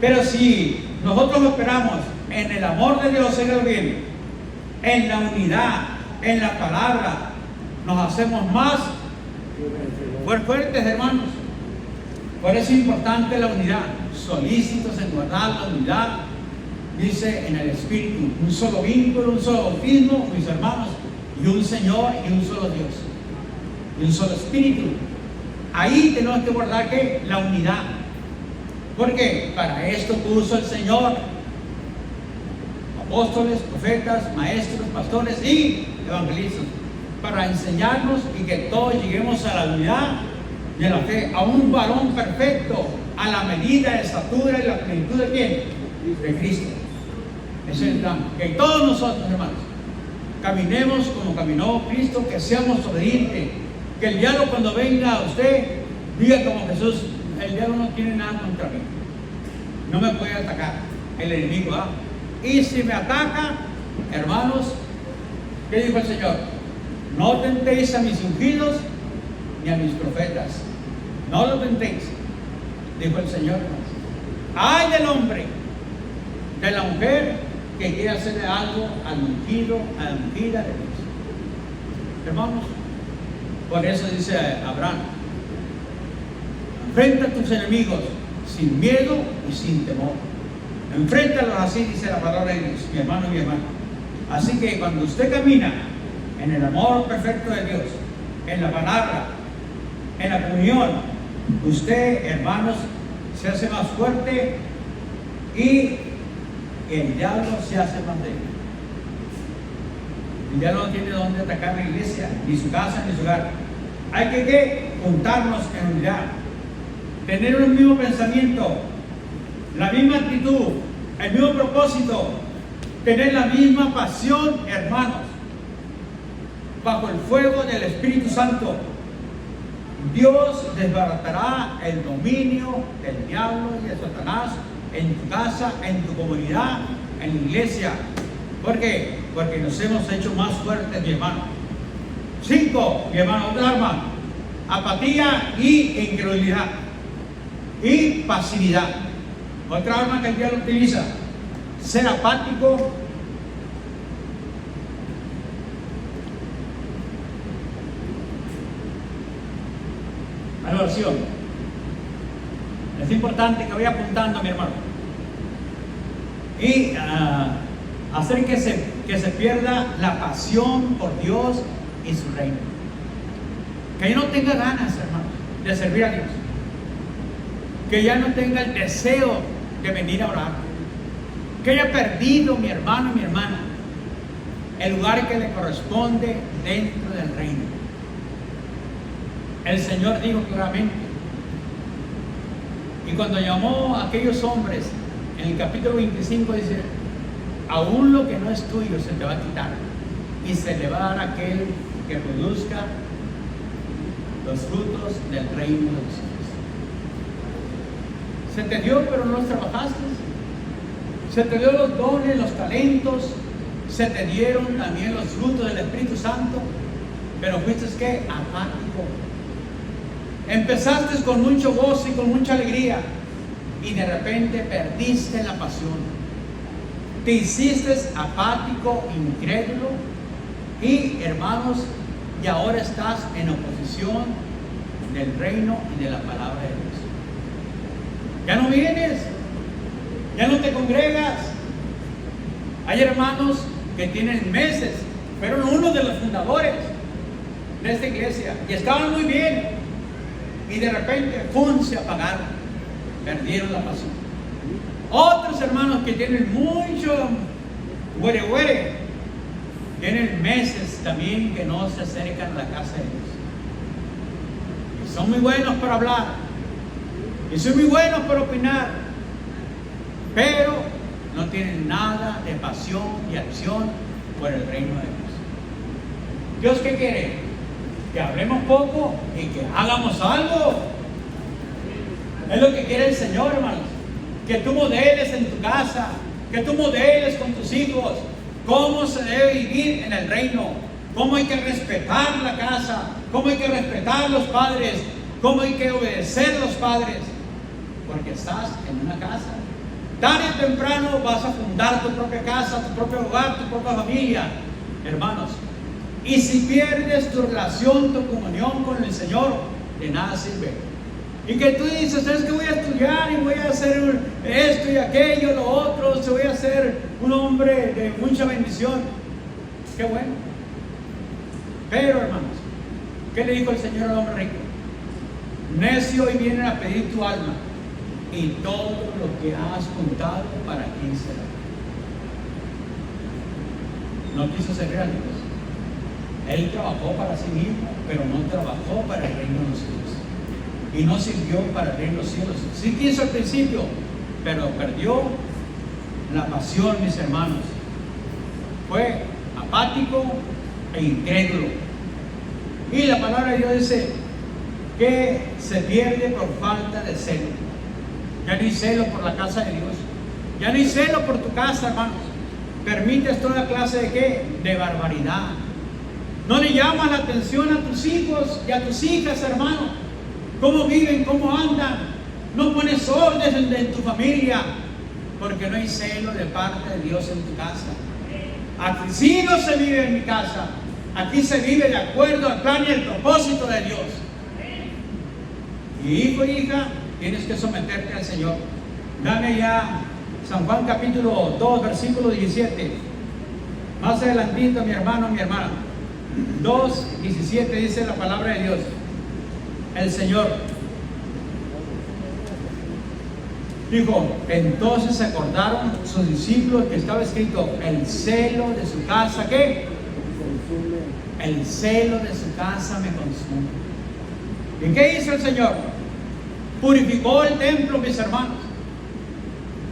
Pero si nosotros esperamos en el amor de Dios, en la unidad, en la palabra, nos hacemos más fuertes, hermanos. Por eso es importante la unidad. Solícitos en guardar la unidad, dice en el Espíritu, un solo vínculo, un solo bautismo, mis hermanos, y un Señor y un solo Dios, y un solo Espíritu. Ahí tenemos que guardar ¿qué? La unidad. Porque para esto puso el Señor apóstoles, profetas, maestros, pastores y evangelistas, para enseñarnos y que todos lleguemos a la unidad de la fe, a un varón perfecto, a la medida de estatura y la plenitud de ¿quién? De Cristo. Ese es el plan. Que todos nosotros, hermanos, caminemos como caminó Cristo, que seamos obedientes. Que el diablo cuando venga a usted, diga como Jesús, el diablo no tiene nada contra mí. No me puede atacar el enemigo. ¿Ah? Y si me ataca, hermanos, ¿qué dijo el Señor? No tentéis a mis ungidos ni a mis profetas. No lo tentéis, dijo el Señor. Ay del hombre, de la mujer que quiere hacerle algo al ungido, a la ungida de Dios. Hermanos, por eso dice Abraham, enfrenta a tus enemigos sin miedo y sin temor. Enfréntalos así, dice la palabra de Dios, mi hermano y mi hermana. Así que cuando usted camina en el amor perfecto de Dios, en la palabra, en la comunión, usted, hermanos, se hace más fuerte y el diablo se hace más débil. El diablo no tiene dónde atacar la iglesia, ni su casa, ni su hogar. Hay que juntarnos en unidad, tener un mismo pensamiento, la misma actitud, el mismo propósito, tener la misma pasión, hermanos, bajo el fuego del Espíritu Santo. Dios desbaratará el dominio del diablo y de Satanás en tu casa, en tu comunidad, en la iglesia. ¿Por qué? Porque nos hemos hecho más fuertes, mi hermano. 5, mi hermano, otra arma: apatía y incredulidad y pasividad. Otra arma que el diablo utiliza: ser apático, a la oración. Es importante que vaya apuntando, mi hermano, y hacer que se pierda la pasión por Dios y su reino. Que ya no tenga ganas, hermano, de servir a Dios. Que ya no tenga el deseo de venir a orar. Que haya perdido, mi hermano y mi hermana, el lugar que le corresponde dentro del reino. El Señor dijo claramente, y cuando llamó a aquellos hombres, en el capítulo 25 dice: aún lo que no es tuyo se te va a quitar, y se le va a dar a aquel que produzca los frutos del reino de los cielos. Se te dio, pero no los trabajaste. Se te dio los dones, los talentos, se te dieron también los frutos del Espíritu Santo, pero fuiste ¿qué? Apático. Empezaste con mucho gozo y con mucha alegría, y de repente perdiste la pasión. Te hiciste apático, incrédulo, y hermanos, y ahora estás en oposición del reino y de la palabra de Dios. Ya no vienes, ya no te congregas. Hay hermanos que tienen meses, fueron uno de los fundadores de esta iglesia y estaban muy bien, y de repente ¡pum!, se apagaron, perdieron la pasión. Otros hermanos que tienen mucho güere, tienen meses también que no se acercan a la casa de Dios. Y son muy buenos para hablar, y son muy buenos para opinar, pero no tienen nada de pasión y acción por el reino de Dios. ¿Dios qué quiere? Que hablemos poco y que hagamos algo. Es lo que quiere el Señor, hermanos. Que tú modeles en tu casa, que tú modeles con tus hijos cómo se debe vivir en el reino, cómo hay que respetar la casa, cómo hay que respetar a los padres, cómo hay que obedecer a los padres, porque estás en una casa. Tarde o temprano vas a fundar tu propia casa, tu propio hogar, tu propia familia, hermanos. Y si pierdes tu relación, tu comunión con el Señor, de nada sirve. Y que tú dices: ¿sabes qué? Voy a estudiar y voy a hacer esto y aquello, lo otro, voy a ser un hombre de mucha bendición. Qué bueno. Pero, hermanos, ¿qué le dijo el Señor al hombre rico? Necio, hoy vienen a pedir tu alma, y todo lo que has juntado, ¿para quién será? No quiso servir a Dios. Él trabajó para sí mismo, pero no trabajó para el reino de los cielos. Y no sirvió para el reino de los cielos. Sí quiso al principio, pero perdió la pasión, mis hermanos. Fue apático e incrédulo. Y la palabra de Dios dice que se pierde por falta de celo. Ya no hay celo por la casa de Dios. Ya no hay celo por tu casa, hermanos. Permites toda clase de ¿qué? De barbaridad. No le llamas la atención a tus hijos y a tus hijas, hermano. Cómo viven, cómo andan. No pones orden en tu familia, porque no hay celo de parte de Dios en tu casa. Aquí sí no se vive en mi casa. Aquí se vive de acuerdo al plan y el propósito de Dios. Y hijo y hija, tienes que someterte al Señor. Dame ya San Juan capítulo 2, versículo 17. Más adelantito, mi hermano, mi hermana. 2, 17 dice la palabra de Dios. El Señor dijo: entonces se acordaron sus discípulos que estaba escrito: el celo de su casa, ¿qué? El celo de su casa me consume. ¿Y qué hizo el Señor? Purificó el templo, mis hermanos.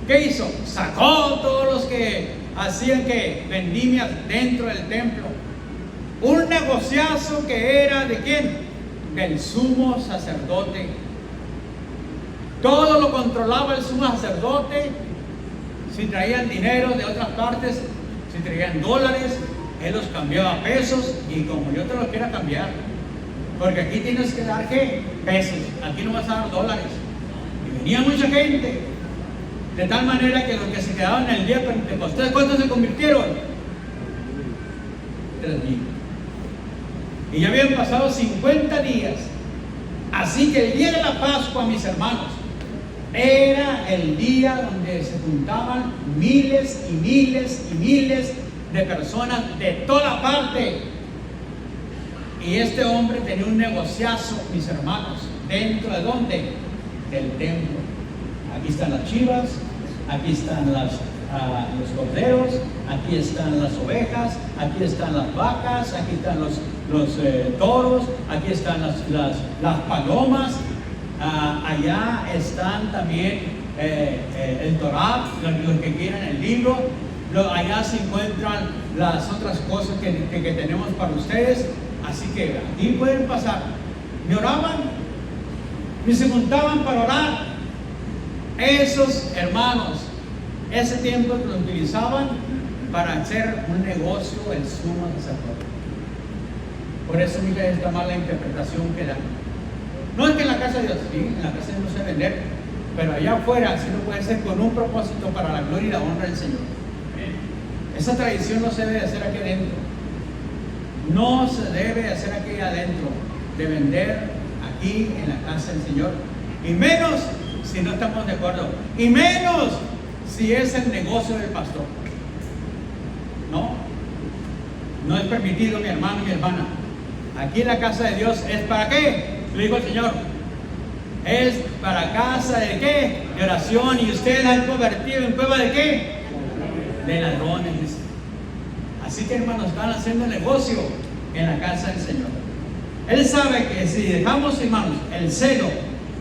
¿Qué hizo? Sacó todos los que hacían que vendimias dentro del templo. Un negociazo que era ¿de quién? Del sumo sacerdote. Todo lo controlaba el sumo sacerdote. Si traían dinero de otras partes, si traían dólares, él los cambiaba a pesos, y como yo te los quiera cambiar, porque aquí tienes que dar ¿qué? Pesos, aquí no vas a dar dólares. Y venía mucha gente De tal manera que los que se quedaban en el día de Pentecostés, ¿cuántos se convirtieron? 3,000. Y ya habían pasado 50 días. Así que el día de la Pascua, mis hermanos, era el día donde se juntaban miles y miles y miles de personas de toda parte. Y este hombre tenía un negociazo, mis hermanos, ¿dentro de dónde? Del templo. Aquí están las chivas, aquí están los corderos, aquí están las ovejas, aquí están las vacas, aquí están los toros, aquí están las palomas, allá están también el Torá, los que quieran el libro, allá se encuentran las otras cosas que tenemos para ustedes, así que aquí pueden pasar. Me oraban, ni se juntaban para orar. Esos hermanos, ese tiempo lo utilizaban para hacer un negocio el sumo sacerdote. Por eso muchas veces está mal la interpretación que dan. No es que en la casa de Dios, sí, en la casa de Dios no se vender, pero allá afuera sí lo puede ser con un propósito para la gloria y la honra del Señor. Esa tradición no se debe hacer aquí adentro. No se debe hacer aquí adentro, de vender aquí en la casa del Señor. Y menos si no estamos de acuerdo. Y menos si es el negocio del pastor. No es permitido, mi hermano y mi hermana. Aquí en la casa de Dios es para qué, le dijo el Señor. Es para casa de qué, de oración. Y ustedes la han convertido en cueva de qué, de ladrones. Así que, hermanos, están haciendo negocio en la casa del Señor. Él sabe que si dejamos, hermanos, el celo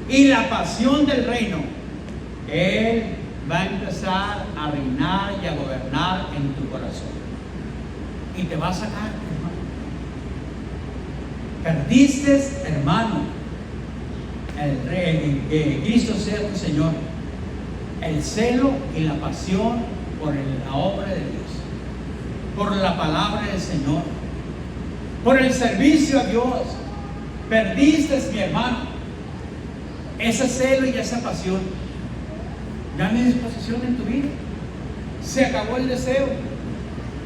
y la pasión del reino, Él va a empezar a reinar y a gobernar en tu corazón. Y te va a sacar, hermano. Perdiste, hermano, el rey, que Cristo sea tu Señor, el celo y la pasión por la obra de Dios, por la palabra del Señor, por el servicio a Dios. Perdiste, mi hermano, ese celo y esa pasión. Dame disposición en tu vida. Se acabó el deseo.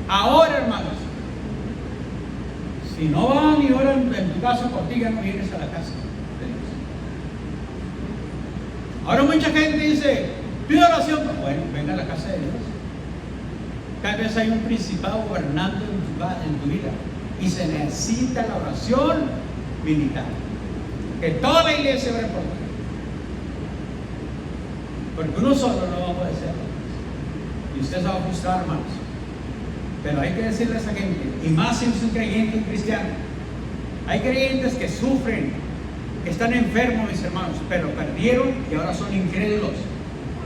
Ahora, hermanos, si no van y oran en tu casa por ti, ya no vienes a la casa de Dios. Ahora mucha gente dice, pide oración. Bueno, venga a la casa de Dios. Tal vez hay un principado gobernando en tu vida y se necesita la oración militar. Que toda la iglesia ore por ti. Porque uno solo no va a poder ser. Y usted se va a frustrar, hermanos. Pero hay que decirle a esa gente, y más si es un creyente, un cristiano. Hay creyentes que sufren, que están enfermos, mis hermanos, pero perdieron y ahora son incrédulos.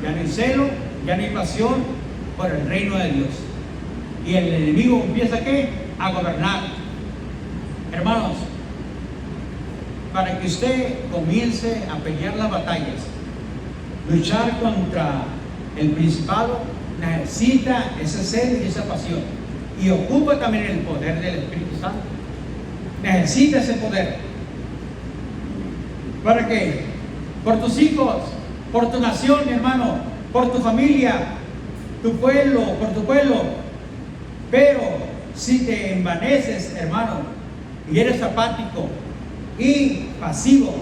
Ya no hay celo, ya no hay pasión por el reino de Dios. Y el enemigo empieza ¿qué? A gobernar. Hermanos, para que usted comience a pelear las batallas, luchar contra el principado, necesita ese celo y esa pasión. Y ocupa también el poder del Espíritu Santo. Necesita ese poder. ¿Para qué? Por tus hijos, por tu nación, mi hermano, por tu familia, tu pueblo, por tu pueblo. Pero si te envaneces, hermano, y eres apático y pasivo,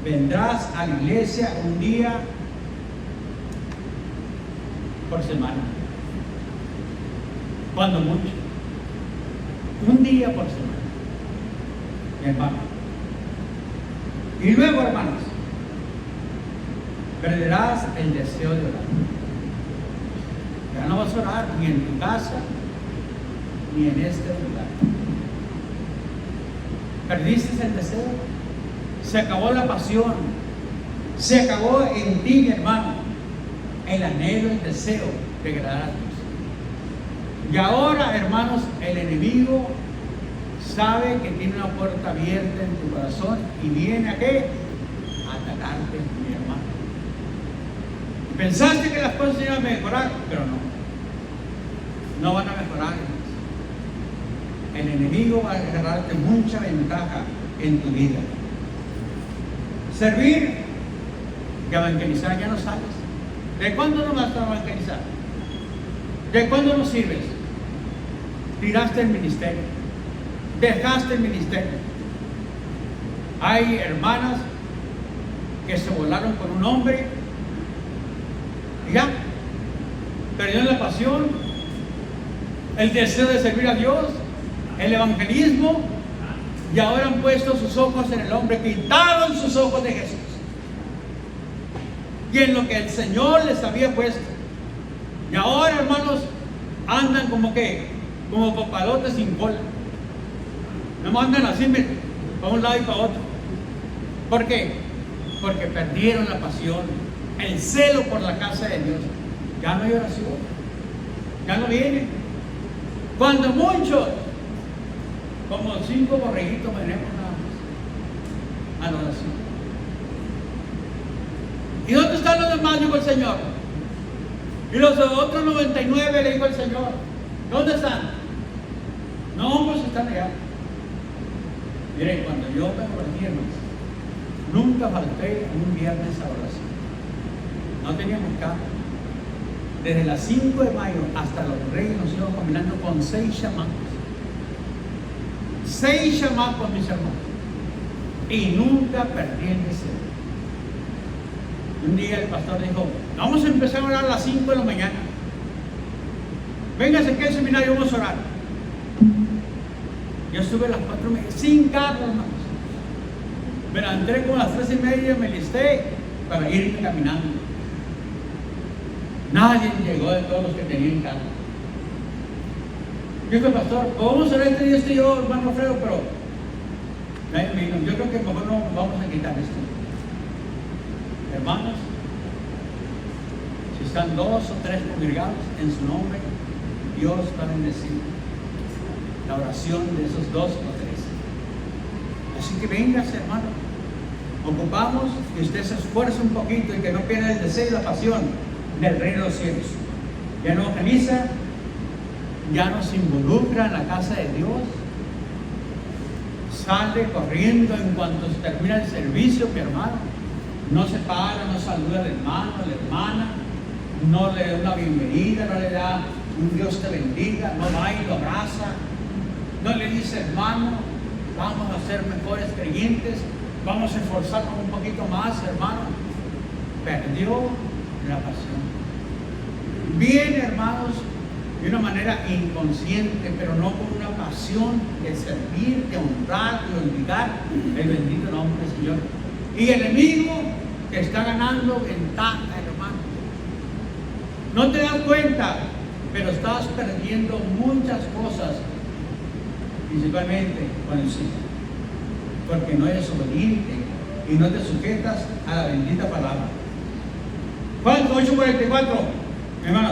vendrás a la iglesia un día por semana. Cuando mucho. Un día por semana. Mi hermano. Y luego, hermanos, perderás el deseo de orar. Ya no vas a orar ni en tu casa, ni en este lugar. Perdiste el deseo. Se acabó la pasión. Se acabó en ti, mi hermano, el anhelo, el deseo de agradar a Dios. Y ahora, hermanos, el enemigo sabe que tiene una puerta abierta en tu corazón y viene ¿a qué? A atacarte, mi hermano. Pensaste que las cosas iban a mejorar, pero no. No van a mejorar. El enemigo va a agarrarte mucha ventaja en tu vida. Servir y evangelizar ya no sales. ¿De cuándo no vas a evangelizar? ¿De cuándo no sirves? Tiraste el ministerio. Dejaste el ministerio. Hay hermanas que se volaron con un hombre y ya, perdieron la pasión, el deseo de servir a Dios, el evangelismo, y ahora han puesto sus ojos en el hombre, quitaron sus ojos de Jesús y en lo que el Señor les había puesto. Y ahora, hermanos, andan como papalotes sin cola. No andan así para un lado y para otro. ¿Por qué? Porque perdieron la pasión, el celo por la casa de Dios. Ya no hay oración, ya no viene. Cuando muchos, como 5 borreguitos, venimos nada más a la oración. ¿Y dónde están los demás? Dijo el Señor. Y los otros 99, le dijo el Señor, ¿dónde están? No, pues están allá. Miren, cuando yo me convertí, hermanos, nunca falté un viernes a oración. No teníamos carro. Desde las 5 de mayo hasta los Reyes nos íbamos caminando con 6 chamacos. 6 chamacos, mis hermanos. Y nunca perdí el deseo. Un día el pastor dijo, vamos a empezar a orar a las 5 de la mañana. Véngase aquí al seminario, vamos a orar. Yo estuve a las 4:30, sin carro, hermanos. Me levanté como a las 3:30, me listé para ir caminando. Nadie llegó de todos los que tenían carro. Dijo el pastor, vamos a orar este día, estoy yo, hermano Alfredo, pero nadie me dijo, yo creo que mejor no vamos a quitar esto. Hermanos, si están 2 o 3 congregados en su nombre, Dios va a bendecir la oración de esos 2 o 3. Así que véngase, hermano. Ocupamos que usted se esfuerce un poquito y que no pierda el deseo y la pasión del reino de los cielos. Ya no evangeliza, ya no se involucra en la casa de Dios, sale corriendo en cuanto se termina el servicio, mi hermano. No se para, no saluda al hermano, a la hermana, no le da una bienvenida, no le da un Dios te bendiga, no va y lo abraza, no le dice, hermano, vamos a ser mejores creyentes, vamos a esforzarnos un poquito más, hermano. Perdió la pasión. Bien, hermanos, de una manera inconsciente, pero no con una pasión de servir, de honrar, de glorificar el bendito nombre del Señor. Y el enemigo que está ganando ventaja, hermano. No te das cuenta, pero estás perdiendo muchas cosas, principalmente con el Señor, porque no eres obediente y no te sujetas a la bendita palabra. Juan 8:44, hermano,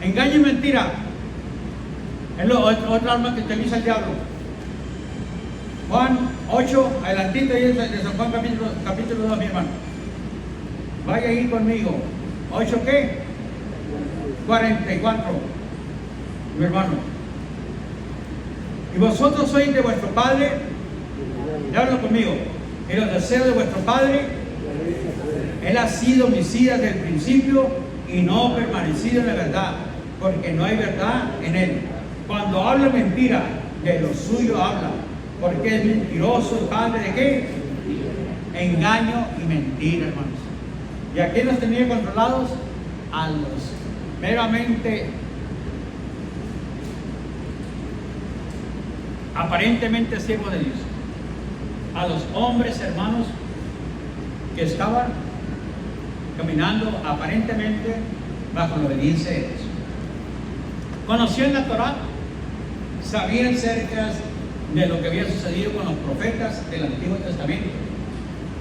engaño y mentira es otra arma que utiliza el diablo. Juan 8, adelantito, y es de San Juan capítulo 2, mi hermano. Vaya ahí conmigo. 8, ¿qué? 44, mi hermano. Y vosotros sois de vuestro padre, y hablo conmigo, y los deseos de vuestro padre. Él ha sido homicida desde el principio y no ha permanecido en la verdad, porque no hay verdad en él. Cuando habla mentira, de lo suyo habla, porque es mentiroso, padre de qué? Engaño y mentira, hermanos. ¿Y a quién los tenía controlados? A los meramente, aparentemente siervos de Dios, a los hombres, hermanos, que estaban caminando aparentemente bajo la obediencia de Dios. Conocían la Torá, sabían cerca de lo que había sucedido con los profetas del Antiguo Testamento,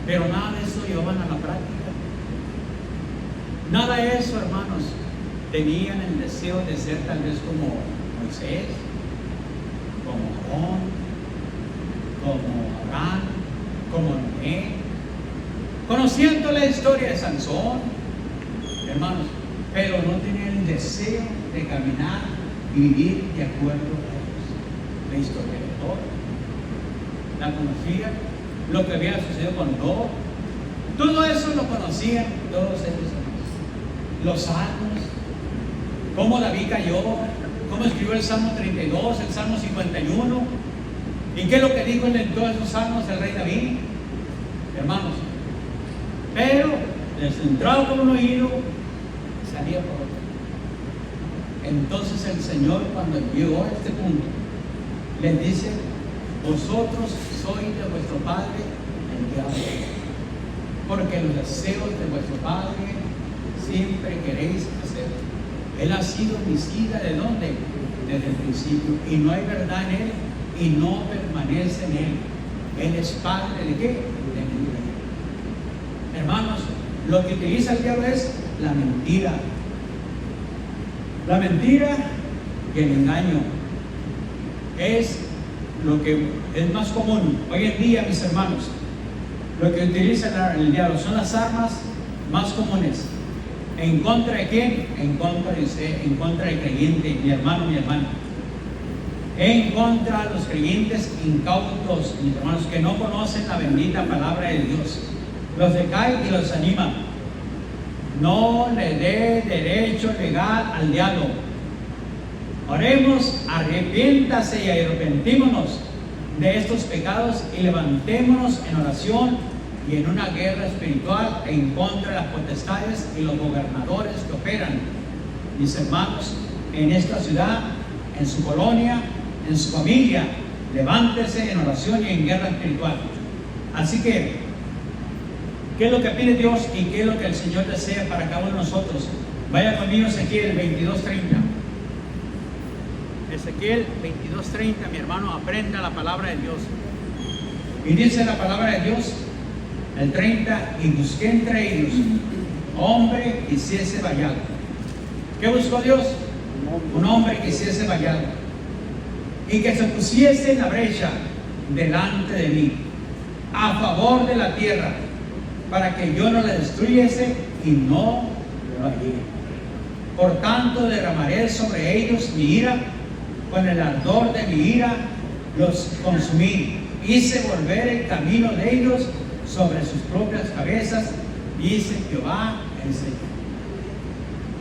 pero nada de eso llevaban a la práctica. Nada de eso, hermanos. Tenían el deseo de ser tal vez como Moisés, como Aarón, como Abraham, como Noé. Conocían toda la historia de Sansón, hermanos, pero no tenían el deseo de caminar y vivir de acuerdo a Dios. La historia de todo la conocían, lo que había sucedido con Lot, todo eso lo conocían todos ellos, hermanos. los salmos, cómo David cayó, cómo escribió el Salmo 32, el Salmo 51, y qué es lo que dijo en todos esos salmos el rey David, hermanos. Pero les entraba por un oído, salía por otro. Entonces el Señor, cuando llegó a este punto, les dice: vosotros sois de vuestro padre el diablo, porque los deseos de vuestro padre siempre queréis hacer. Él ha sido homicida, ¿de dónde? Desde el principio, y no hay verdad en él, y no permanece en él. Él es padre ¿de qué? De mentira. Hermanos, lo que utiliza el diablo es la mentira. La mentira y el engaño es lo que es más común hoy en día, mis hermanos. Lo que utiliza el diablo son las armas más comunes. ¿En contra de quién? En contra de usted, en contra del creyente, mi hermano, mi hermana. En contra de los creyentes incautos, mis hermanos, que no conocen la bendita palabra de Dios. Los decae y los anima. No le dé derecho legal al diablo. Oremos, arrepiéntase y arrepentímonos de estos pecados y levantémonos en oración y en una guerra espiritual en contra de las potestades y los gobernadores que operan, mis hermanos, en esta ciudad, en su colonia, en su familia. Levántese en oración y en guerra espiritual. Así que, ¿qué es lo que pide Dios y qué es lo que el Señor desea para cada uno de nosotros? Vaya conmigo a Ezequiel 22:30. Ezequiel 22:30, mi hermano, aprenda la palabra de Dios. Y dice la palabra de Dios, el 30: y busqué entre ellos hombre que hiciese vallado. ¿Qué buscó Dios? Un hombre que hiciese vallado y que se pusiese en la brecha delante de mí, a favor de la tierra, para que yo no la destruyese y no lo hallé. Por tanto derramaré sobre ellos mi ira, con el ardor de mi ira los consumí. Hice volver el camino de ellos sobre sus propias cabezas, dice Jehová el Señor.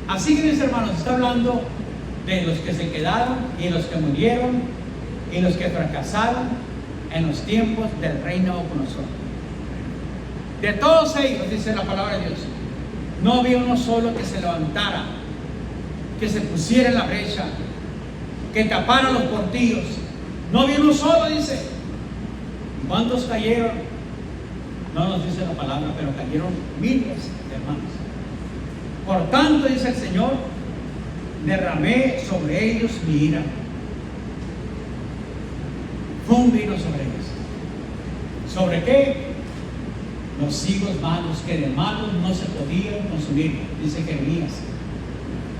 Así que, mis hermanos, está hablando de los que se quedaron y los que murieron y los que fracasaron en los tiempos del rey Nabucodonosor. De todos ellos, dice la palabra de Dios, no había uno solo que se levantara, que se pusiera en la brecha, que tapara los portillos. No había uno solo, dice. ¿Cuántos cayeron? No nos dice la palabra, pero cayeron miles de hermanos. Por tanto, dice el Señor, derramé sobre ellos mi ira. Fue un vino sobre ellos. ¿Sobre qué? Los higos malos, que de malos no se podían consumir, dice Jeremías.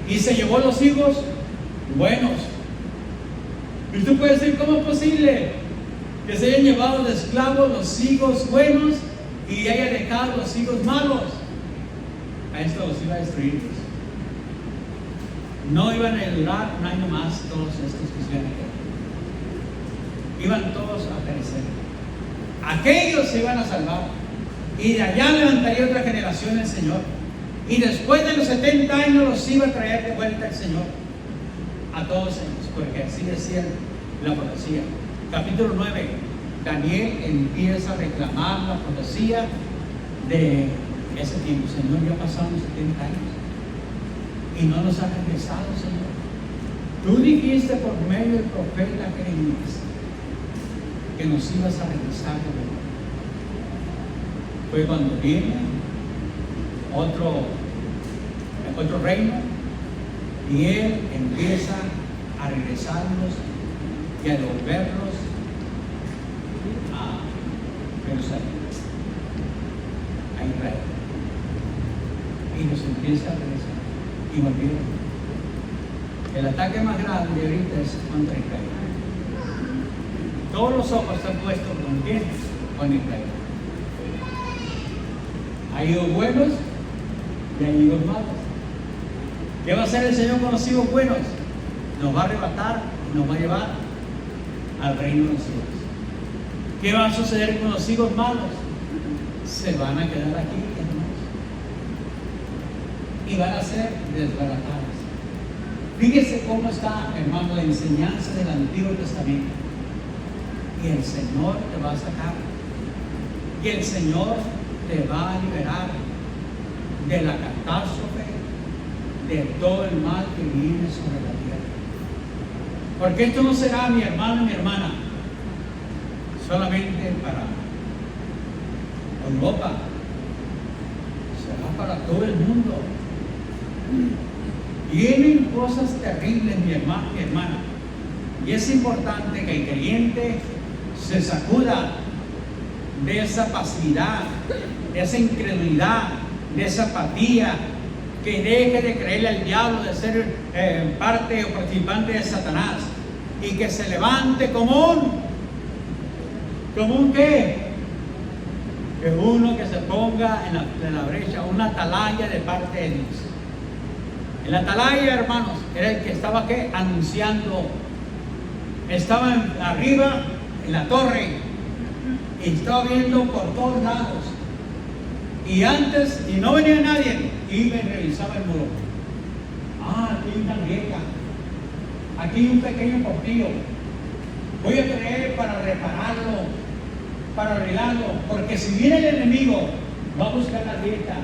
Y se llevó los higos buenos. Y tú puedes decir, ¿cómo es posible que se hayan llevado de esclavos los higos buenos y haya dejado los higos malos? A esto los iba a destruir Dios. No iban a durar un año más todos estos que se iban a quedar. Iban todos a perecer. Aquellos se iban a salvar. Y de allá levantaría otra generación el Señor. Y después de los 70 años los iba a traer de vuelta el Señor. A todos ellos, porque así decía la profecía. Capítulo 9, Daniel empieza a reclamar la profecía de ese tiempo. Señor, ya pasaron 70 años y no nos ha regresado, Señor. Tú dijiste por medio del profeta Jeremías que nos ibas a regresar de vuelta. Fue cuando viene otro reino y él empieza a regresarnos y a devolverlos a Jerusalén, a Israel, y nos empieza a regresar y volvieron. El ataque más grande ahorita es contra Israel. Todos los ojos están puestos con quién, con Israel. Hay higos buenos y hay higos malos. ¿Qué va a hacer el Señor con los higos buenos? Nos va a arrebatar, nos va a llevar al reino de los cielos. ¿Qué va a suceder con los higos malos? Se van a quedar aquí, hermanos. y van a ser desbaratadas. Fíjese cómo está, hermano, la enseñanza del Antiguo Testamento. Y el Señor te va a sacar. Y el Señor te va a liberar de la catástrofe, de todo el mal que viene sobre la tierra. Porque esto no será, mi hermano y mi hermana, solamente para Europa, será para todo el mundo. Vienen cosas terribles, mi hermano, mi hermana. Y es importante que el creyente se sacuda de esa pasividad, de esa incredulidad, de esa apatía, que deje de creerle al diablo, de ser parte o participante de Satanás, y que se levante como un ¿qué? Que uno que se ponga en la brecha, una atalaya de parte de Dios. El atalaya, hermanos, era el que estaba ¿qué? Anunciando. Estaba arriba en la torre y estaba viendo por todos lados. Y antes, y no venía nadie, iba y revisaba el muro. Aquí hay una grieta, aquí hay un pequeño portillo. Voy a traer para repararlo, para arreglarlo, porque si viene el enemigo, va a buscar la grieta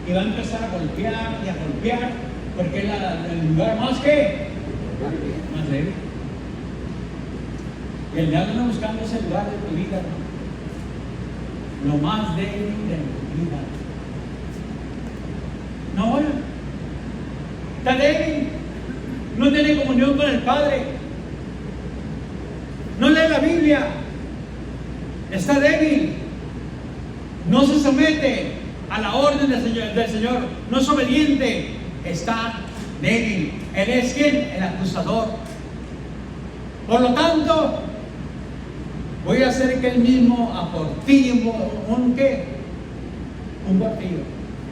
y va a empezar a golpear y a golpear, porque es el lugar más débil. Y el diablo anda buscando ese lugar de tu vida, hermano. Lo más débil de tu vida. No, está débil. No tiene comunión con el Padre. No lee la Biblia. Está débil. No se somete a la orden del Señor. No es obediente. Está débil. Él es ¿quién? El acusador. Por lo tanto, voy a hacer que él mismo aportille un portillo.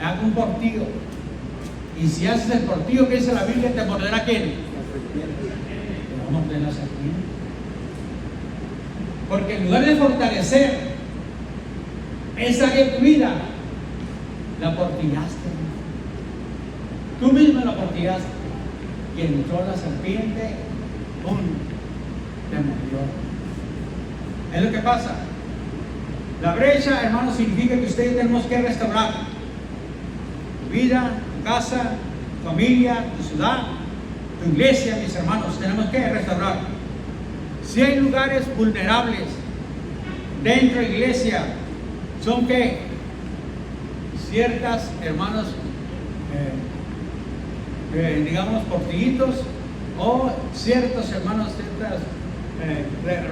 Haga un portillo. Y si haces el portillo que dice la Biblia, ¿te morderá quién? Te va a morder la serpiente. Porque en lugar de fortalecer esa área de tu vida, la portillaste. Tú mismo la portillaste. Y entró la serpiente, ¡pum!, te mordió. Es lo que pasa. La brecha, hermano, significa que ustedes tenemos que restaurar tu vida, tu casa, tu familia, tu ciudad, tu iglesia, mis hermanos. Tenemos que restaurar. Si hay lugares vulnerables dentro de la iglesia, son que ciertas, hermanos, digamos, portillitos, o ciertos, hermanos, ciertas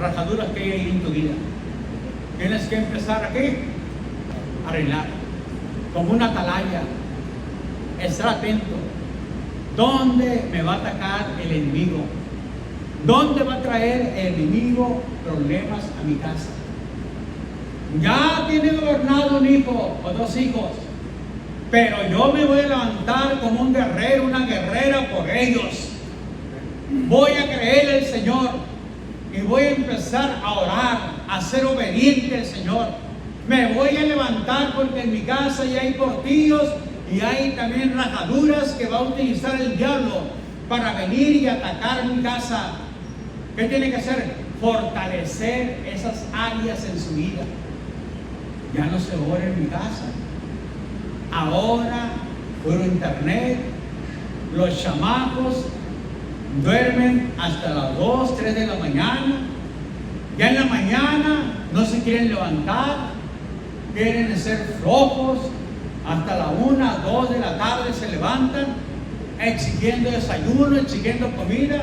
rajaduras que hay ahí en tu vida. Tienes que empezar aquí a arreglar, como una atalaya. Estar atento. ¿Dónde me va a atacar el enemigo? ¿Dónde va a traer el enemigo problemas a mi casa? Ya tiene gobernado un hijo o dos hijos, pero yo me voy a levantar como un guerrero, una guerrera por ellos. Voy a creerle al Señor y voy a empezar a orar, a ser obediente al Señor. Me voy a levantar porque en mi casa ya hay portillos y hay también rajaduras que va a utilizar el diablo para venir y atacar mi casa. ¿Qué tiene que hacer? Fortalecer esas áreas en su vida. Ya no se ora en mi casa. Ahora, por internet, los chamacos duermen hasta las 2, 3 de la mañana. Ya en la mañana no se quieren levantar, quieren ser flojos. Hasta la 1, 2 de la tarde se levantan exigiendo desayuno, exigiendo comida.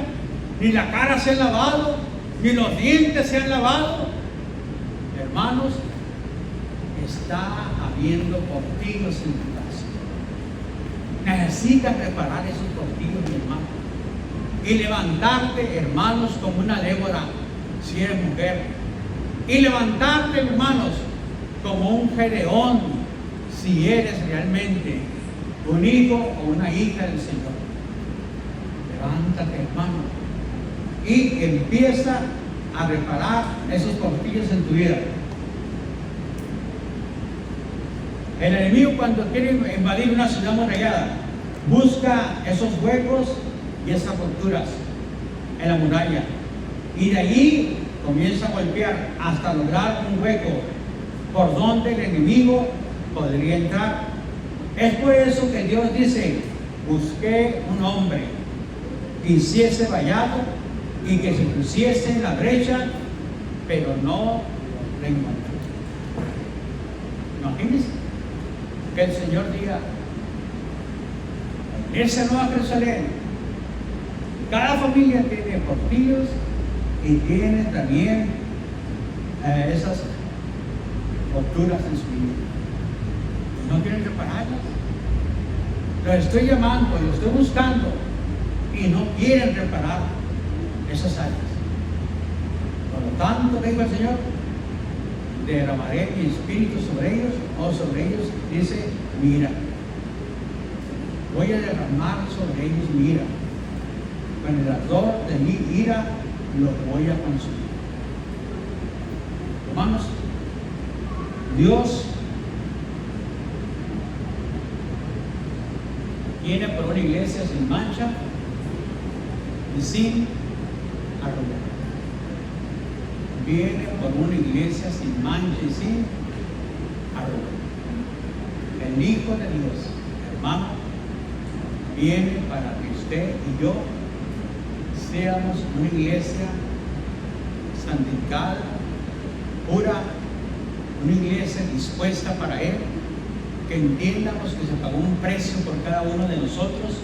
Ni la cara se ha lavado, ni los dientes se han lavado. Hermanos, está habiendo portillos en tu casa. Necesitas preparar esos portillos, mi hermano, y levantarte, hermanos, como una Débora, si eres mujer, y levantarte, hermanos, como un Gedeón, si eres realmente un hijo o una hija del Señor. Levántate, hermano, y empieza a reparar esos portillos en tu vida. El enemigo, cuando quiere invadir una ciudad amurallada, Busca esos huecos y esas rupturas en la muralla. Y de allí comienza a golpear hasta lograr un hueco por donde el enemigo podría entrar. Es por eso que Dios dice: busqué un hombre que hiciese vallado y que se pusiese en la brecha, pero no lo encontré. Imagínense que el Señor diga: en esa Nueva Jerusalén, cada familia tiene portillos y tiene también esas rupturas en su vida. ¿No quieren repararlas? Los estoy llamando, los estoy buscando y no quieren reparar esas áreas. Por lo tanto, dijo el Señor, derramaré mi espíritu sobre ellos, o sobre ellos, dice, mira. Voy a derramar sobre ellos mi ira. Con el ardor de mi ira los voy a consumir. Hermanos, Dios viene por una iglesia sin mancha y sin arruga. Viene por una iglesia sin mancha y sin arruga. El Hijo de Dios, hermano, viene para que usted y yo seamos una iglesia santificada, pura, una iglesia dispuesta para Él, que entiendamos que se pagó un precio por cada uno de nosotros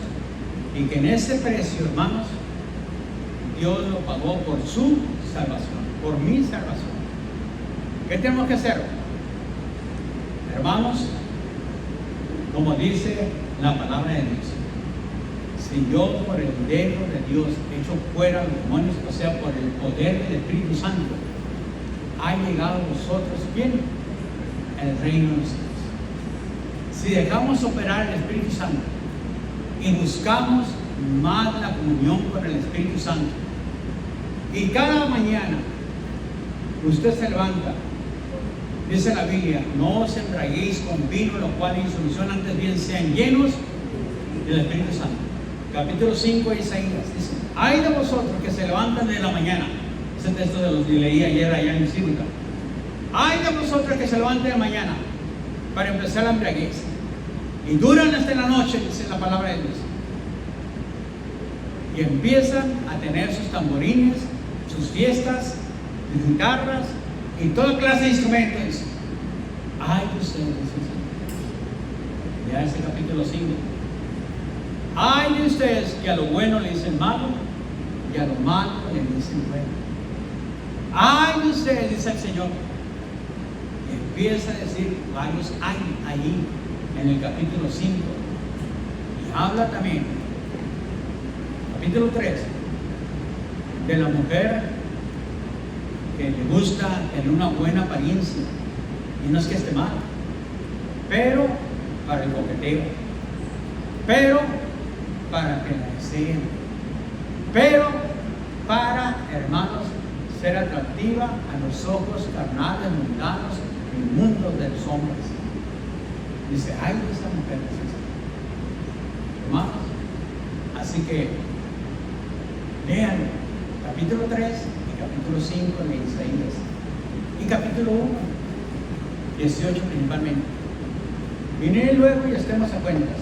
y que en ese precio, hermanos, Dios lo pagó por su salvación, por mi salvación. ¿Qué tenemos que hacer? Hermanos, como dice la palabra de Dios, si yo por el dedo de Dios echo fuera a los demonios, o sea, por el poder del Espíritu Santo, ha llegado a vosotros, ¿quién? El reino de los cielos. Si dejamos operar el Espíritu Santo y buscamos más la comunión con el Espíritu Santo, y cada mañana usted se levanta, dice la Biblia, no os embriaguéis con vino, lo cual es insolución, antes bien sean llenos del Espíritu Santo. Capítulo 5 de Isaías dice: ay de vosotros que se levantan de la mañana. Ese texto de los que leí ayer allá en Cívica. Ay de vosotros que se levantan de la mañana para empezar la embriaguez y duran hasta la noche, dice la palabra de Dios, y empiezan a tener sus tamborines, sus fiestas, sus guitarras y toda clase de instrumentos. Ay de ustedes, ya ese capítulo 5. Ay de ustedes que a lo bueno le dicen malo y a lo malo le dicen bueno. Ay de ustedes, dice el Señor. Y empieza a decir varios ay allí en el capítulo 5. Y habla también, capítulo 3, de la mujer que le gusta tener una buena apariencia. Y no es que esté mal, pero para el coqueteo, pero para que la deseen, pero para, hermanos, ser atractiva a los ojos carnales, mundanos, inmundos de los hombres. Dice, ay de esta mujer, hermanos. Así que lean capítulo 3 y capítulo 5 de Isaías y capítulo 1, 18 principalmente. Vine luego y estemos a cuentas.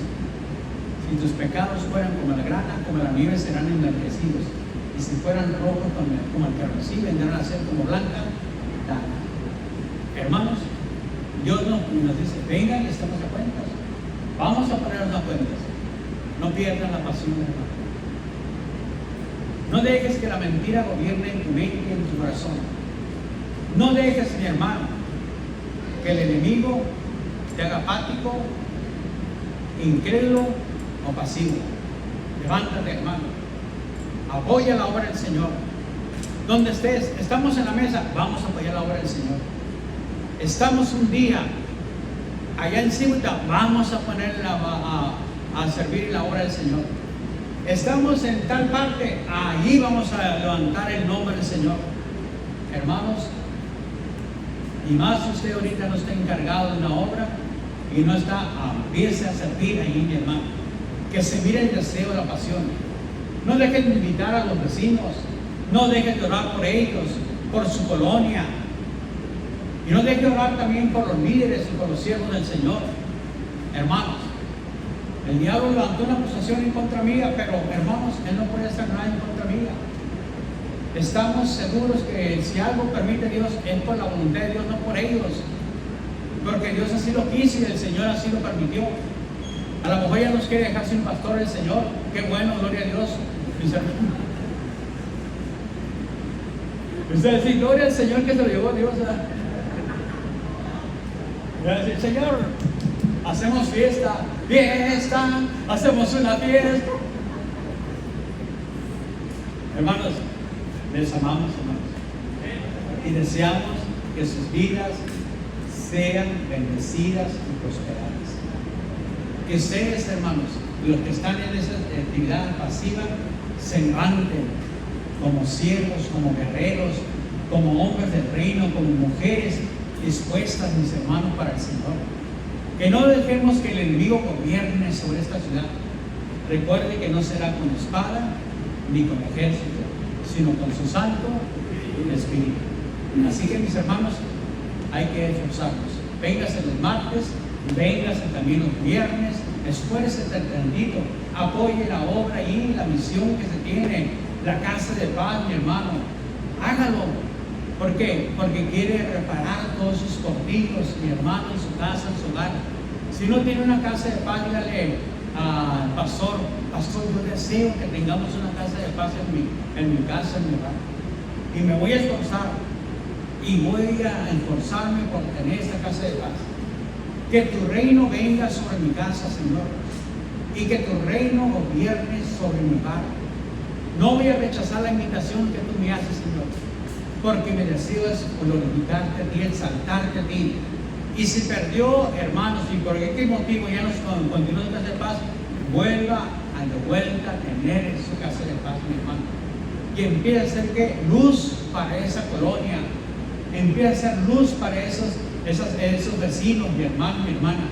Si tus pecados fueran como la grana, como la nieve, serán emblanquecidos. Y si fueran rojos como el carmesí, vendrán a ser como blanca lana. Hermanos, Dios nos dice, vengan y estemos a cuentas. Vamos a ponernos a cuentas. No pierdan la pasión, hermano. No dejes que la mentira gobierne en tu mente y en tu corazón. No dejes, mi hermano, que el enemigo te haga apático, incrédulo o pasivo. Levántate, hermano. Apoya la obra del Señor. Donde estés, estamos en la mesa, vamos a apoyar la obra del Señor. Estamos un día allá en Cívica, vamos a ponerla a servir la obra del Señor. Estamos en tal parte, allí vamos a levantar el nombre del Señor. Hermanos, y más si usted ahorita no está encargado de una obra y no está, empiece a servir ahí, mi hermano. que se mire el deseo, la pasión. No dejen de invitar a los vecinos, no dejen de orar por ellos, por su colonia. Y no dejen de orar también por los líderes y por los siervos del Señor. Hermanos, el diablo levantó una acusación en contra mía, pero hermanos, él no puede hacer nada en contra mía. Estamos seguros que si algo permite Dios es por la voluntad de Dios, no por ellos. Porque Dios así lo quiso y el Señor así lo permitió. A lo mejor ya nos quiere dejar sin pastor el Señor. Qué bueno, gloria a Dios. Usted dice, gloria al Señor que se lo llevó a Dios. Decir, Señor, hacemos fiesta, hacemos una fiesta. Hermanos, les amamos, hermanos. Y deseamos que sus vidas sean bendecidas y prosperadas. Que ustedes, hermanos, los que están en esa actividad pasiva, se levanten como siervos, como guerreros, como hombres del reino, como mujeres dispuestas, mis hermanos, para el Señor. Que no dejemos que el enemigo gobierne sobre esta ciudad. Recuerde que no será con espada ni con ejército, sino con su Santo Espíritu. Así que, mis hermanos, hay que esforzarnos. Véngase los martes, véngase también los viernes, esfuércese tantito, apoye la obra y la misión que se tiene, la casa de paz, mi hermano. Hágalo. ¿Por qué? Porque quiere reparar todos sus cortillos, mi hermano, en su casa, en su hogar. Si no tiene una casa de paz, dígale al pastor, yo deseo que tengamos una casa de paz en mi casa, en mi hogar. Y me voy a esforzar. Y voy a esforzarme por tener esta casa de paz. Que tu reino venga sobre mi casa, Señor. Y que tu reino gobierne sobre mi hogar. No voy a rechazar la invitación que tú me haces, Señor. Porque mi deseo es glorificarte a ti, exaltarte a ti. Y si perdió, hermanos, y por qué motivo ya no continúa en casa de paz, vuelva de vuelta a tener su casa de paz, mi hermano. Y empieza a ser que luz para esa colonia. Empieza a ser luz para esos vecinos, mi hermano, mi hermana.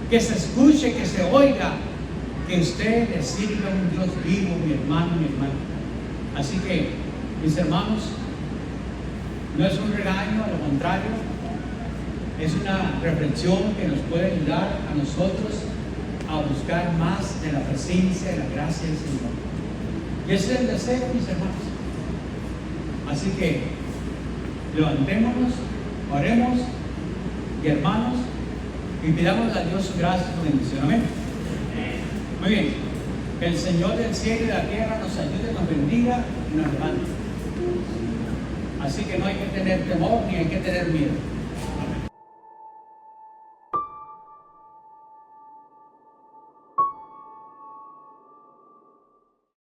Que se escuche, que se oiga, que usted le sirva a un Dios vivo, mi hermano, mi hermana. Así que, mis hermanos, no es un regaño, a lo contrario, es una reflexión que nos puede ayudar a nosotros a buscar más de la presencia y la gracia del Señor. Y ese es el deseo, mis hermanos. Así que levantémonos, oremos, y hermanos, y pidamos a Dios su gracia y su bendición. Amén. Muy bien. Que el Señor del cielo y de la tierra nos ayude, nos bendiga y nos levante. Así que no hay que tener temor ni hay que tener miedo.